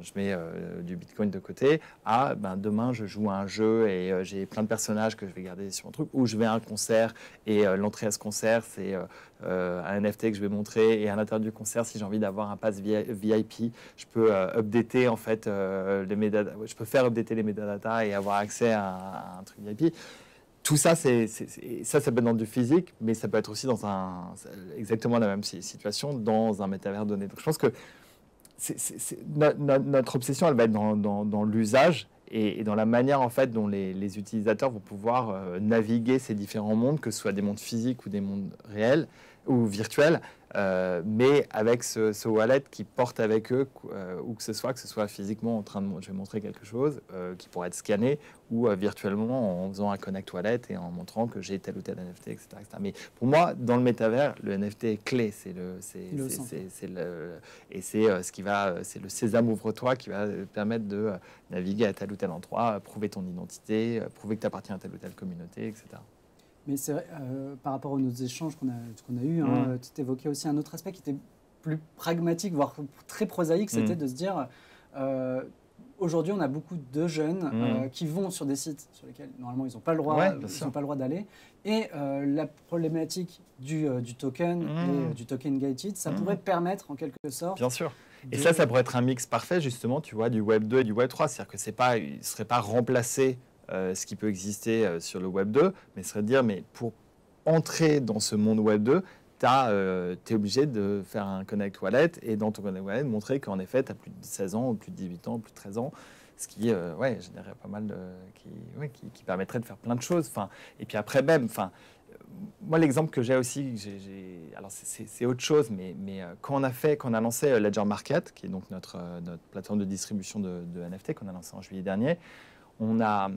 Speaker 2: je mets du Bitcoin de côté à demain je joue à un jeu et j'ai plein de personnages que je vais garder sur mon truc, ou je vais à un concert et l'entrée à ce concert c'est un NFT que je vais montrer, et à l'intérieur du concert, si j'ai envie d'avoir un pass VIP, je peux updater en fait je peux faire updater les metadata et avoir accès à un truc VIP. Tout ça, ça peut être dans du physique, mais ça peut être aussi dans exactement la même situation dans un métavers donné. Donc, je pense que notre obsession, elle va être dans l'usage et dans la manière en fait dont les utilisateurs vont pouvoir naviguer ces différents mondes, que ce soit des mondes physiques ou des mondes réels ou virtuels, mais avec ce wallet qui porte avec eux, où que ce soit physiquement en train de je vais montrer quelque chose qui pourrait être scanné, ou virtuellement en faisant un connect wallet et en montrant que j'ai tel ou tel NFT, etc., etc. Mais pour moi, dans le métavers, le NFT est clé, c'est le sésame ouvre-toi qui va permettre de naviguer à tel ou tel endroit, prouver ton identité, prouver que tu appartiens à telle ou telle communauté, etc.
Speaker 3: Mais c'est vrai, par rapport aux autres échanges qu'on a eus, tu évoquais aussi un autre aspect qui était plus pragmatique, voire très prosaïque, c'était de se dire, aujourd'hui on a beaucoup de jeunes qui vont sur des sites sur lesquels normalement ils n'ont pas le droit, d'aller, et la problématique du token et du token gated, ça pourrait permettre en quelque sorte...
Speaker 2: Bien sûr. Et ça pourrait être un mix parfait justement, tu vois, du Web 2 et du Web 3, c'est-à-dire que il ne serait pas remplacé ce qui peut exister sur le Web 2, mais ce serait de dire, mais pour entrer dans ce monde Web 2, tu es obligé de faire un Connect Wallet, et dans ton Connect Wallet, montrer qu'en effet, tu as plus de 16 ans, ou plus de 18 ans, ou plus de 13 ans, ce qui générerait pas mal qui permettrait de faire plein de choses. Et puis après même, moi l'exemple que j'ai aussi, alors c'est autre chose, mais quand on a lancé Ledger Market, qui est donc notre plateforme de distribution de NFT qu'on a lancé en juillet dernier, on a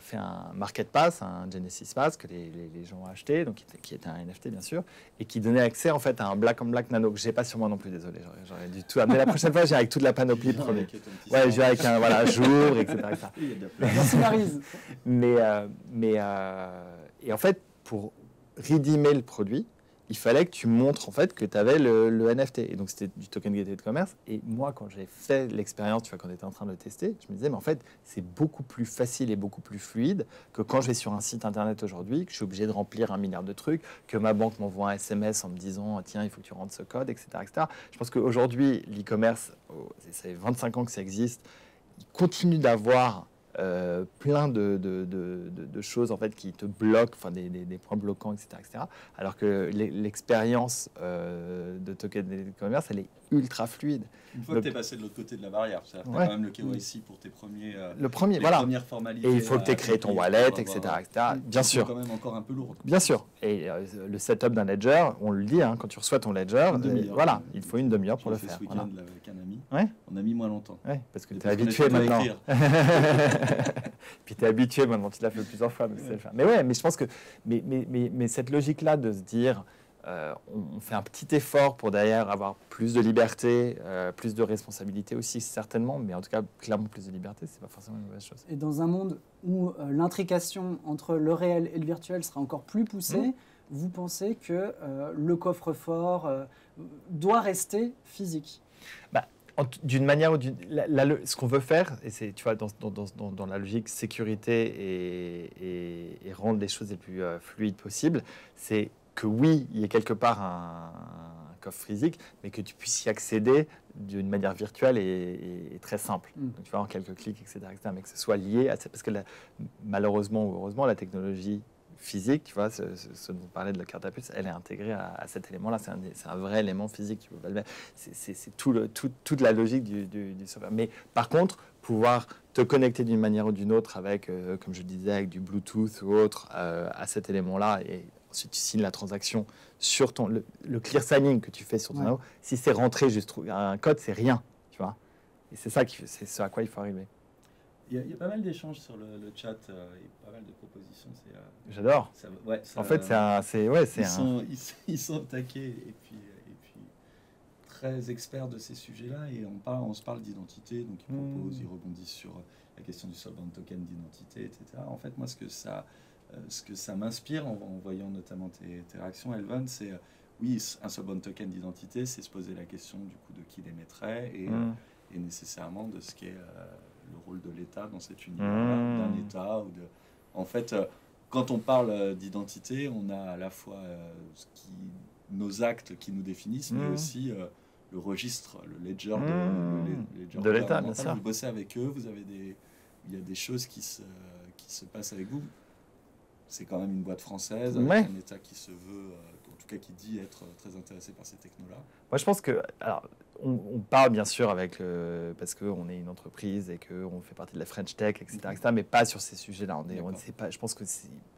Speaker 2: fait un Market Pass, un Genesis Pass que les gens ont acheté, donc qui était un NFT bien sûr, et qui donnait accès en fait à un Black on Black Nano que j'ai pas sur moi non plus, désolé, j'aurais dû tout amener. La prochaine fois, j'ai avec toute la panoplie de produits. Ouais, j'ai avec un jour, etc.
Speaker 3: Merci Maryse.
Speaker 2: Et en fait, pour redeemer le produit, il fallait que tu montres en fait que tu avais le NFT. Et donc c'était du token gated commerce. Et moi, quand j'ai fait l'expérience, tu vois, quand on était en train de le tester, je me disais, mais en fait, c'est beaucoup plus facile et beaucoup plus fluide que quand je vais sur un site internet aujourd'hui, que je suis obligé de remplir 1 milliard de trucs, que ma banque m'envoie un SMS en me disant, tiens, il faut que tu rentres ce code, etc., etc. Je pense qu'aujourd'hui, l'e-commerce, ça fait 25 ans que ça existe, il continue d'avoir plein de choses en fait qui te bloquent, enfin des points bloquants, etc., etc. Alors que l'expérience de token de commerce, elle est ultra fluide.
Speaker 1: Une fois que tu es passé de l'autre côté de la barrière, c'est-à-dire que tu as quand même le KYC pour tes premières formalités.
Speaker 2: Et il faut que tu aies créé ton wallet, etc., etc. Bien sûr.
Speaker 1: C'est quand même encore un peu lourd.
Speaker 2: Bien sûr. Et le setup d'un ledger, on le dit, quand tu reçois ton ledger, voilà, il faut une demi-heure pour le faire.
Speaker 1: Ce week-end avec un ami,
Speaker 2: ouais.
Speaker 1: On a mis moins longtemps.
Speaker 2: Ouais, parce que tu es habitué maintenant. Puis tu es habitué maintenant, tu l'as fait plusieurs fois. Mais ouais, mais je pense que mais cette logique-là de se dire, on fait un petit effort pour d'ailleurs avoir plus de liberté, plus de responsabilité aussi certainement, mais en tout cas clairement plus de liberté, c'est pas forcément une mauvaise chose.
Speaker 3: Et dans un monde où l'intrication entre le réel et le virtuel sera encore plus poussée, vous pensez que le coffre-fort doit rester physique?
Speaker 2: D'une manière ou d'une, ce qu'on veut faire, et c'est, tu vois, dans la logique sécurité et rendre les choses les plus fluides possibles, c'est que oui, il y ait quelque part un coffre physique, mais que tu puisses y accéder d'une manière virtuelle et très simple. Donc, tu vois, en quelques clics, etc., mais que ce soit lié à ça, parce que malheureusement ou heureusement, la technologie physique, tu vois, ce dont on parlait de la carte à puce, elle est intégrée à cet élément-là. C'est un vrai élément physique. Tu peux pas le mettre. C'est toute la logique du software. Mais par contre, pouvoir te connecter d'une manière ou d'une autre avec, comme je disais, avec du Bluetooth ou autre, à cet élément-là, et ensuite tu signes la transaction sur le clear signing que tu fais sur ton anneau. Si c'est rentré juste un code, c'est rien, tu vois. Et c'est c'est ce à quoi il faut arriver.
Speaker 1: Il y a pas mal d'échanges sur le chat et pas mal de propositions.
Speaker 2: J'adore. En fait,
Speaker 1: ils sont attaqués et puis très experts de ces sujets-là, et on se parle d'identité, donc ils proposent, ils rebondissent sur la question du solvent token d'identité, etc. En fait, moi, ce que ça m'inspire en voyant notamment tes réactions, Elvan, c'est oui, un solvent token d'identité, c'est se poser la question du coup de qui l'émettrait et nécessairement de ce qu'est le rôle de l'État dans cet univers, d'un État ou de. En fait, quand on parle d'identité, on a à la fois nos actes qui nous définissent, mais aussi le registre, le ledger
Speaker 2: de l'État, bien sûr.
Speaker 1: Vous bossez avec eux, il y a des choses qui se passent avec vous. C'est quand même une boîte française, avec un État qui se veut, en tout cas qui dit être très intéressé par ces technos-là.
Speaker 2: Moi, je pense que, alors, on parle bien sûr parce qu'on est une entreprise et qu'on fait partie de la French Tech, etc., mais pas sur ces sujets-là. Je pense que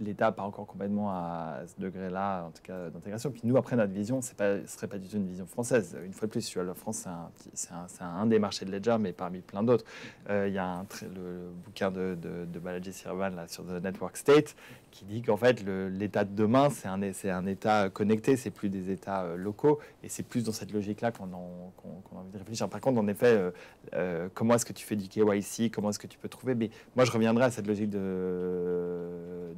Speaker 2: l'État n'a pas encore complètement à ce degré-là, en tout cas, d'intégration. Puis nous, après, notre vision, ce ne serait pas du tout une vision française. Une fois de plus, la France, c'est un des marchés de Ledger, mais parmi plein d'autres. Il y a le bouquin de Balaji Sirvan là, sur The Network State qui dit qu'en fait, l'État de demain, c'est un État connecté, c'est plus des États locaux, et c'est plus dans cette logique-là qu'on a envie de réfléchir. Par contre, en effet, comment est-ce que tu fais du KYC, comment est-ce que tu peux trouver, mais moi, je reviendrai à cette logique de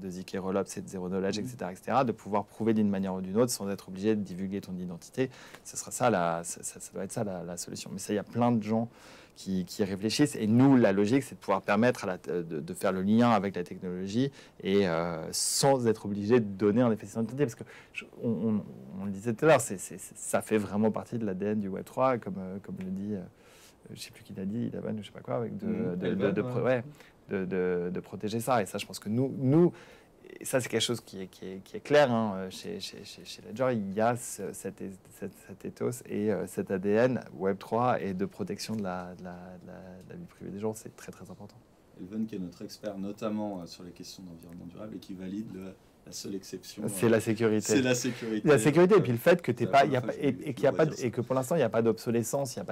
Speaker 2: ZK Rollup, c'est de zéro knowledge, etc., de pouvoir prouver d'une manière ou d'une autre sans être obligé de divulguer ton identité. Ce sera ça, ça doit être ça la solution. Mais ça, il y a plein de gens qui réfléchissent. Et nous, la logique, c'est de pouvoir permettre de faire le lien avec la technologie et sans être obligé de donner en effet son identité. Parce que on le disait tout à l'heure, ça fait vraiment partie de l'ADN du Web3, comme le dit, je ne sais plus qui l'a dit, Ilavan, je ne sais pas quoi, avec de protéger ça. Et ça, je pense que nous ça, c'est quelque chose qui est clair chez Ledger. Il y a cet ethos et cet ADN Web3 et de protection de la vie privée des gens. C'est très, très important.
Speaker 1: Elvan, qui est notre expert notamment sur les questions d'environnement durable et qui valide la seule exception.
Speaker 2: C'est la sécurité.
Speaker 1: C'est la sécurité.
Speaker 2: La sécurité, et puis le fait que t'es pas, et que pour l'instant, il n'y a pas d'obsolescence, il n'y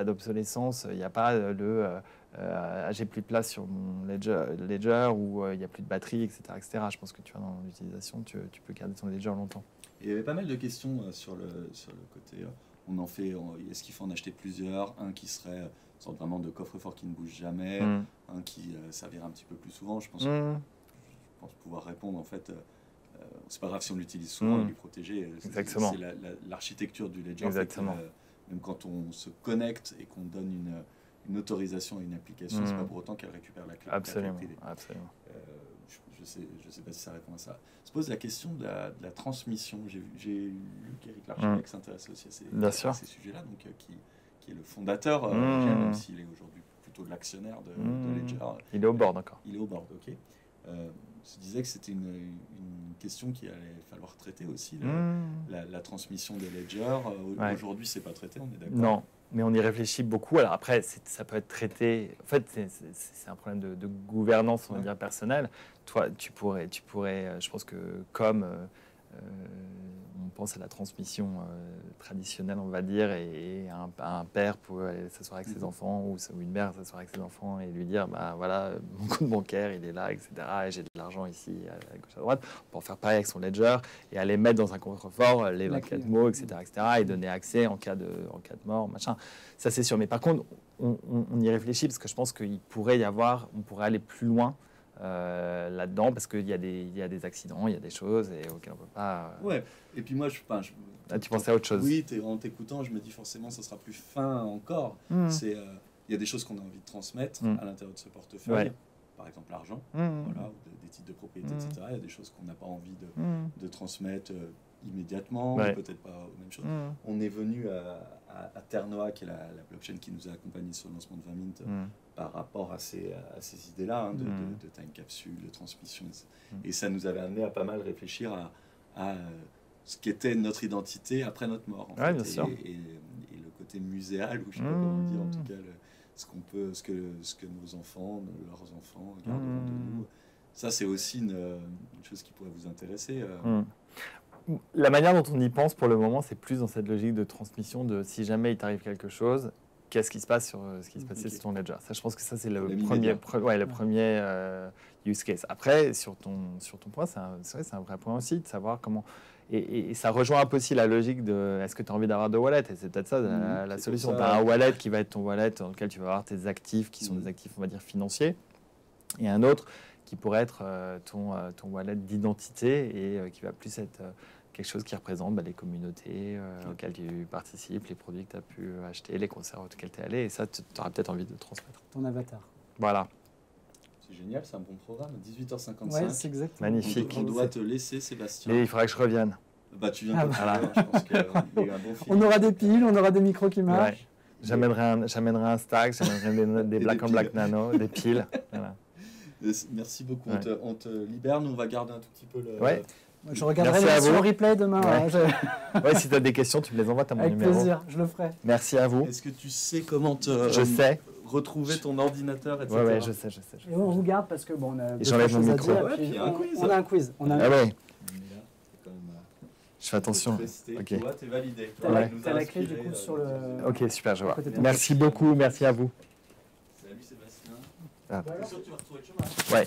Speaker 2: a pas j'ai plus de place sur mon ledger ou il n'y a plus de batterie, etc., etc. Je pense que tu vois, dans l'utilisation, tu peux garder ton ledger longtemps.
Speaker 1: Et il y avait pas mal de questions sur le côté. Est-ce qu'il faut en acheter plusieurs? Un qui serait une sorte vraiment de coffre-fort qui ne bouge jamais, un qui servirait un petit peu plus souvent. Je pense pouvoir répondre en fait. C'est pas grave si on l'utilise souvent, il est protégé.
Speaker 2: Exactement.
Speaker 1: C'est l'architecture du ledger.
Speaker 2: Exactement.
Speaker 1: Même quand on se connecte et qu'on donne une autorisation à une application, c'est pas pour autant qu'elle récupère la clé.
Speaker 2: Absolument.
Speaker 1: Je sais pas si ça répond à ça. Se pose la question de la transmission. J'ai lu qu'Éric Larchevêque s'intéressait aussi à ces sujets-là, donc qui est le fondateur, même s'il est aujourd'hui plutôt l'actionnaire de Ledger.
Speaker 2: Il est au board, d'accord.
Speaker 1: Il est au board, ok. Se disait que c'était une question qu'il allait falloir traiter aussi, la transmission des ledgers. Aujourd'hui, c'est pas traité, on est d'accord?
Speaker 2: Non, mais on y réfléchit beaucoup. Alors après, ça peut être traité. En fait, c'est un problème de gouvernance, on va dire, personnelle. Toi, tu pourrais, je pense que comme on pense à la transmission traditionnelle, on va dire, et un père peut aller s'asseoir avec ses enfants, ou une mère s'asseoir avec ses enfants et lui dire, bah voilà, mon compte bancaire, il est là, etc. Et j'ai de l'argent ici, à gauche, à droite. On peut en faire pareil avec son ledger et aller mettre dans un coffre-fort les 24 mots, etc., et donner accès en cas de mort, machin. Ça, c'est sûr. Mais par contre, on y réfléchit parce que je pense qu'il pourrait y avoir, on pourrait aller plus loin là-dedans, parce qu'il y a des accidents, il y a des choses auxquelles on ne peut pas...
Speaker 1: Ouais, et puis moi,
Speaker 2: tu pensais à autre chose.
Speaker 1: Oui, en t'écoutant, je me dis forcément, ça sera plus fin encore. Il y a des choses qu'on a envie de transmettre à l'intérieur de ce portefeuille, par exemple l'argent, voilà, ou des titres de propriété, etc. Il y a des choses qu'on n'a pas envie de transmettre immédiatement, ou peut-être pas aux mêmes choses. On est venu à Ternoa, qui est la blockchain qui nous a accompagnés sur le lancement de 20 Mint, par rapport à ces idées-là, de time capsule, de transmission. Et ça nous avait amené à pas mal réfléchir à ce qu'était notre identité après notre mort. En fait.
Speaker 2: Bien sûr.
Speaker 1: Et le côté muséal, ou je ne sais pas comment dire, en tout cas, ce que nos enfants, leurs enfants garderont de nous. Ça, c'est aussi une chose qui pourrait vous intéresser.
Speaker 2: La manière dont on y pense pour le moment, c'est plus dans cette logique de transmission de si jamais il t'arrive quelque chose, qu'est-ce qui se passe sur ce qui se passait sur ton ledger. Ça, je pense que ça, c'est le premier use case. Après, sur ton point, c'est un vrai point aussi de savoir comment... Et ça rejoint un peu aussi la logique de est-ce que tu as envie d'avoir de wallet? Et c'est peut-être ça la solution. Tu as un wallet qui va être ton wallet dans lequel tu vas avoir tes actifs qui sont des actifs, on va dire, financiers. Et un autre qui pourrait être ton wallet d'identité et qui va plus être quelque chose qui représente les communautés auxquelles tu participes, les produits que tu as pu acheter, les concerts auxquels tu es allé. Et ça, tu auras peut-être envie de transmettre.
Speaker 3: Ton avatar.
Speaker 2: Voilà.
Speaker 1: C'est génial, c'est un bon programme. 18h55.
Speaker 3: Ouais, c'est exactement.
Speaker 2: Magnifique.
Speaker 1: On doit te laisser, Sébastien.
Speaker 2: Et il faudra que je revienne.
Speaker 1: Bah, tu viens je pense qu'il y a un bon film.
Speaker 3: On aura des piles, on aura des micros qui marchent.
Speaker 2: Ouais. J'amènerai un stack, j'amènerai des Black and Black Nano, des piles. Voilà.
Speaker 1: Merci beaucoup.
Speaker 2: Ouais.
Speaker 1: On te libère. Nous, on va garder un tout petit peu le...
Speaker 2: Ouais.
Speaker 3: Je regarderai la version replay demain.
Speaker 2: Ouais. Ouais, si tu as des questions, tu me les envoies, tu as mon
Speaker 3: Avec
Speaker 2: numéro.
Speaker 3: plaisir, je le ferai.
Speaker 2: Merci à vous.
Speaker 1: Est-ce que tu sais comment
Speaker 2: Je sais.
Speaker 1: retrouver ton ordinateur, etc.
Speaker 2: Ouais, je sais.
Speaker 3: Et on vous garde parce que bon, on a deux
Speaker 2: j'enlève mon
Speaker 3: choses à
Speaker 2: micro.
Speaker 3: dire,
Speaker 1: Ouais,
Speaker 3: puis
Speaker 1: puis un quiz.
Speaker 3: on a un quiz. On a un
Speaker 2: Ah ouais,
Speaker 1: Mais là, c'est quand même,
Speaker 2: je fais attention.
Speaker 1: Ok.
Speaker 2: Ok.
Speaker 1: Tu vois, t'es validé.
Speaker 3: T'as la clé du coup sur le...
Speaker 2: Ok, super, je vois.
Speaker 3: côté de ton
Speaker 2: Merci beaucoup, merci à vous.
Speaker 1: Salut Sébastien.
Speaker 2: Ah.
Speaker 1: T'es sûr que tu vas retrouver le chemin?
Speaker 2: Ouais.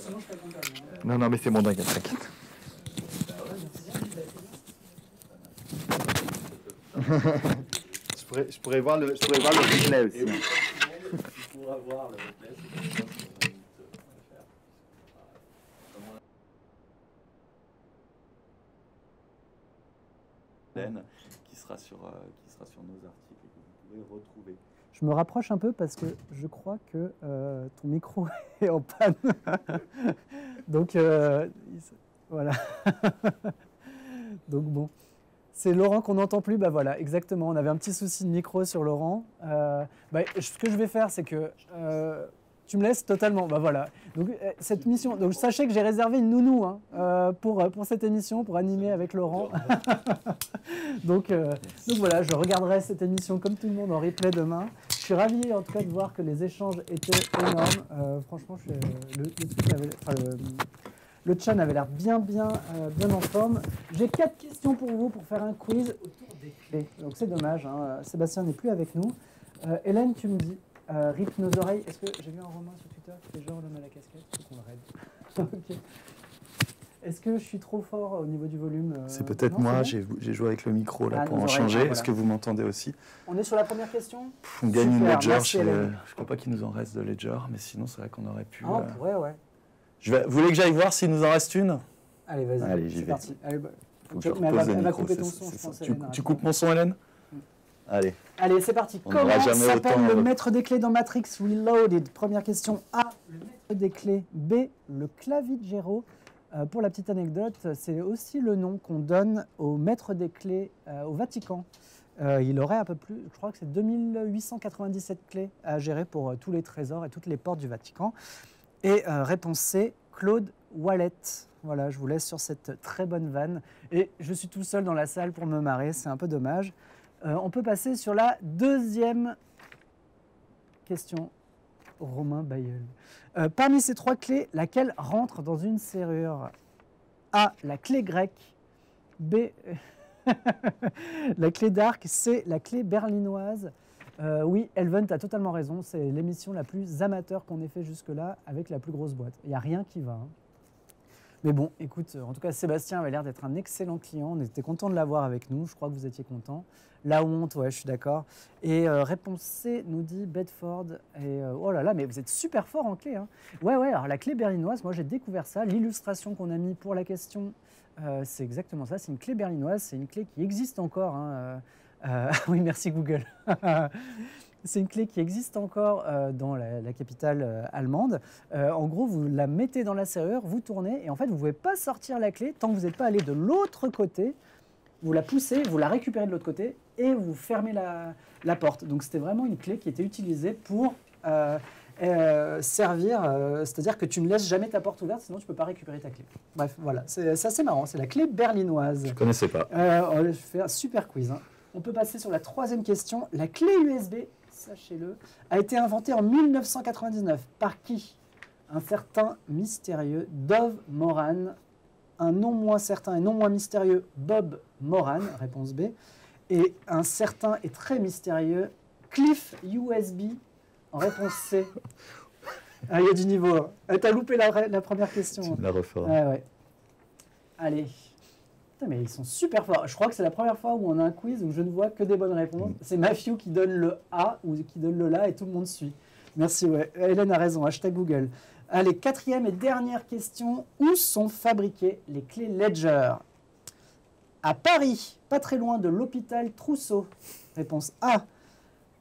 Speaker 3: Sinon, je t'accompagne.
Speaker 2: Non, mais c'est bon, t'inquiète. Je pourrais voir le replay aussi.
Speaker 1: Tu pourras voir le replay. Qui sera sur nos articles et que vous pourrez retrouver.
Speaker 3: Je me rapproche un peu parce que je crois que ton micro est en panne. Donc, voilà. Donc bon. C'est Laurent qu'on n'entend plus, bah voilà, exactement. On avait un petit souci de micro sur Laurent. Ce que je vais faire, c'est que tu me laisses totalement. Bah voilà. Donc cette mission. Donc sachez que j'ai réservé une nounou pour cette émission, pour animer avec Laurent. donc voilà, je regarderai cette émission comme tout le monde en replay demain. Je suis ravi en tout cas de voir que les échanges étaient énormes. Franchement, le chat avait l'air bien en forme. J'ai 4 questions pour vous pour faire un quiz autour des clés. Donc c'est dommage, Sébastien n'est plus avec nous. Hélène, tu me dis, rip nos oreilles. Est-ce que j'ai vu un roman sur Twitter qui fait genre l'homme à la casquette? Faut qu'on le raide. Ok. Est-ce que je suis trop fort au niveau du volume?
Speaker 4: C'est peut-être
Speaker 3: non,
Speaker 4: moi,
Speaker 3: c'est bon
Speaker 4: j'ai joué avec le micro là
Speaker 3: Ah,
Speaker 4: pour
Speaker 3: nos
Speaker 4: en
Speaker 3: oreilles,
Speaker 4: changer.
Speaker 3: voilà.
Speaker 4: Est-ce que vous m'entendez aussi?
Speaker 3: On est sur la première question?
Speaker 4: On gagne une
Speaker 3: Super,
Speaker 4: Ledger.
Speaker 3: merci, Hélène.
Speaker 4: Je crois pas qu'il nous en reste de Ledger, mais sinon c'est vrai qu'on aurait pu...
Speaker 3: Ah, on pourrait, ouais.
Speaker 4: Vous voulez que j'aille voir s'il nous en reste une?
Speaker 3: Allez, vas-y,
Speaker 4: Allez, j'y
Speaker 3: c'est
Speaker 4: vais.
Speaker 3: parti. Allez,
Speaker 4: Faut que je
Speaker 3: mais
Speaker 4: repose le
Speaker 3: elle va
Speaker 4: micro,
Speaker 3: couper
Speaker 4: c'est-
Speaker 3: ton
Speaker 4: c'est
Speaker 3: son, je
Speaker 4: ça.
Speaker 3: pense,
Speaker 4: Tu
Speaker 3: Hélène,
Speaker 4: tu
Speaker 3: arrête.
Speaker 4: coupes mon son, Hélène? Allez.
Speaker 3: Allez, c'est parti.
Speaker 4: On
Speaker 3: Comment
Speaker 4: n'aura jamais
Speaker 3: s'appelle
Speaker 4: autant,
Speaker 3: le maître des clés dans Matrix Reloaded? Première question. A, le maître des clés. B, le clavigero. Pour la petite anecdote, c'est aussi le nom qu'on donne au maître des clés au Vatican. Il aurait un peu plus, je crois que c'est 2897 clés à gérer pour tous les trésors et toutes les portes du Vatican. Et réponse C, Claude Wallet. Voilà, je vous laisse sur cette très bonne vanne. Et je suis tout seul dans la salle pour me marrer, c'est un peu dommage. On peut passer sur la deuxième question. Romain Bayeul. Parmi ces 3 clés, laquelle rentre dans une serrure? A, la clé grecque. B, la clé d'arc. C, la clé berlinoise. Oui, Elven, tu as totalement raison. C'est l'émission la plus amateur qu'on ait fait jusque-là avec la plus grosse boîte. Il n'y a rien qui va. Mais bon, écoute, en tout cas, Sébastien avait l'air d'être un excellent client. On était content de l'avoir avec nous. Je crois que vous étiez content. La honte, ouais, je suis d'accord. Et réponse C nous dit Bedford. Et oh là là, mais vous êtes super fort en clé. Hein. Ouais, alors la clé berlinoise, moi j'ai découvert ça. L'illustration qu'on a mis pour la question, c'est exactement ça. C'est une clé berlinoise. C'est une clé qui existe encore. Hein. Oui, merci Google. C'est une clé qui existe encore dans la capitale allemande. En gros, vous la mettez dans la serrure, vous tournez, et en fait, vous ne pouvez pas sortir la clé tant que vous n'êtes pas allé de l'autre côté. Vous la poussez, vous la récupérez de l'autre côté, et vous fermez la porte. Donc, c'était vraiment une clé qui était utilisée pour servir, c'est-à-dire que tu ne laisses jamais ta porte ouverte, sinon tu ne peux pas récupérer ta clé. Bref, voilà, c'est assez marrant. C'est la clé berlinoise.
Speaker 4: Je ne connaissais pas.
Speaker 3: Je fais un super quiz. Hein. On peut passer sur la troisième question. La clé USB, sachez-le, a été inventée en 1999. Par qui? Un certain mystérieux Dov Moran, un non moins certain et non moins mystérieux Bob Moran, réponse B, et un certain et très mystérieux Cliff USB, en réponse C. Ah, il y a du niveau. T'as loupé la première question.
Speaker 4: Tu me la referas.
Speaker 3: Ouais. Allez. Putain, mais ils sont super forts. Je crois que c'est la première fois où on a un quiz où je ne vois que des bonnes réponses. C'est Matthew qui donne le A ou qui donne le La et tout le monde suit. Merci, ouais. Hélène a raison, hashtag Google. Allez, 4e et dernière question. Où sont fabriquées les clés Ledger? À Paris, pas très loin de l'hôpital Trousseau. Réponse A.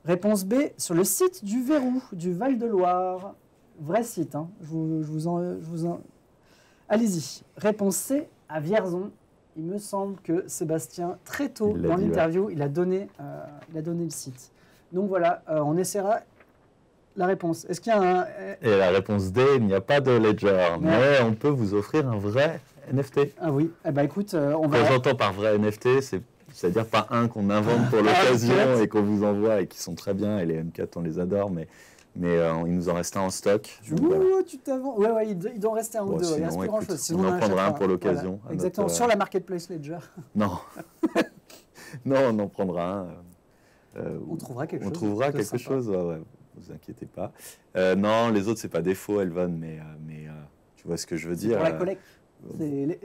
Speaker 3: Réponse B, sur le site du Verrou, du Val-de-Loire. Vrai site, hein. Allez-y. Réponse C, à Vierzon. Il me semble que Sébastien, très tôt dans l'interview, il a donné le site. Donc voilà, on essaiera la réponse. Est-ce qu'il y a un...
Speaker 4: Et la réponse D, il n'y a pas de Ledger, mais on peut vous offrir un vrai NFT.
Speaker 3: Ah oui, eh ben écoute, on va...
Speaker 4: Quand j'entends par vrai NFT, c'est-à-dire pas un qu'on invente pour l'occasion et qu'on vous envoie et qui sont très bien, et les M4 on les adore, mais il nous en reste un en stock.
Speaker 3: Ouh, tu t'avances. Ouais, il doit en rester un ou deux.
Speaker 4: Sinon,
Speaker 3: il reste plus grand-chose.
Speaker 4: Sinon, on en prendra un pour l'occasion.
Speaker 3: Voilà. Exactement, sur la Marketplace Ledger.
Speaker 4: Non. Non, on en prendra un.
Speaker 3: On trouvera quelque chose.
Speaker 4: On trouvera quelque chose, ouais, vous inquiétez pas. Non, les autres, c'est pas des faux, Elvan, mais tu vois ce que je veux dire.
Speaker 3: Pour la collecte.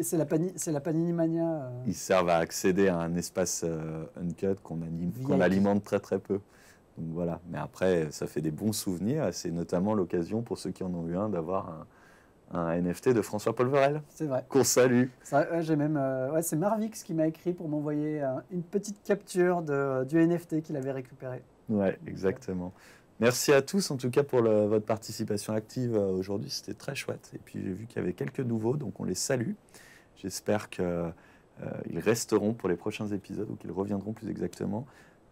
Speaker 3: C'est la Panini Mania.
Speaker 4: Ils servent à accéder à un espace uncut qu'on alimente très très peu. Donc voilà. Mais après, ça fait des bons souvenirs. C'est notamment l'occasion pour ceux qui en ont eu un d'avoir un NFT de François Polverel.
Speaker 3: C'est vrai.
Speaker 4: Qu'on salue.
Speaker 3: J'ai même, c'est Marvix qui m'a écrit pour m'envoyer une petite capture du NFT qu'il avait récupéré.
Speaker 4: Ouais, exactement. Merci à tous en tout cas pour votre participation active aujourd'hui. C'était très chouette. Et puis j'ai vu qu'il y avait quelques nouveaux, donc on les salue. J'espère qu'ils resteront pour les prochains épisodes ou qu'ils reviendront plus exactement.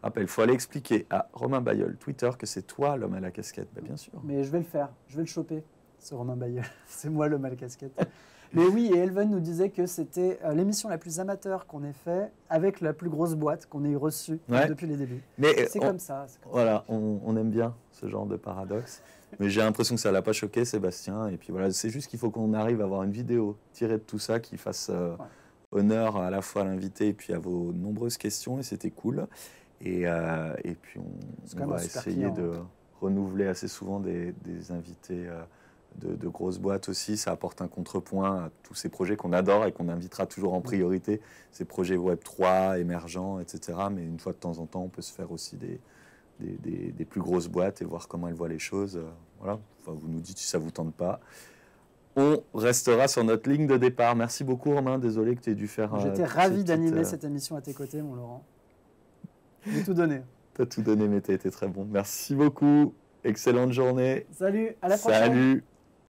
Speaker 4: Rappel, il faut aller expliquer à Romain Bayeul, Twitter, que c'est toi l'homme à la casquette. Ben, bien sûr.
Speaker 3: Mais je vais le faire, je vais le choper, ce Romain Bayeul. C'est moi l'homme à la casquette. Mais oui, et Elven nous disait que c'était l'émission la plus amateur qu'on ait fait avec la plus grosse boîte qu'on ait reçue depuis les débuts. C'est comme ça.
Speaker 4: Voilà, on aime bien ce genre de paradoxe. Mais j'ai l'impression que ça ne l'a pas choqué, Sébastien. Et puis voilà, c'est juste qu'il faut qu'on arrive à avoir une vidéo tirée de tout ça qui fasse honneur à la fois à l'invité et puis à vos nombreuses questions. Et c'était cool. Et puis on va essayer de renouveler assez souvent des invités de grosses boîtes aussi. Ça apporte un contrepoint à tous ces projets qu'on adore et qu'on invitera toujours en priorité. Ces projets Web3, émergents, etc. Mais une fois de temps en temps, on peut se faire aussi des plus grosses boîtes et voir comment elles voient les choses. Voilà. Enfin, vous nous dites si ça ne vous tente pas. On restera sur notre ligne de départ. Merci beaucoup Romain, désolé que tu aies dû faire...
Speaker 3: J'étais ravi d'animer cette émission à tes côtés, mon Laurent. J'ai tout donné.
Speaker 4: Tu as tout donné, mais tu as été très bon. Merci beaucoup. Excellente journée.
Speaker 3: Salut, à la prochaine.
Speaker 4: Salut.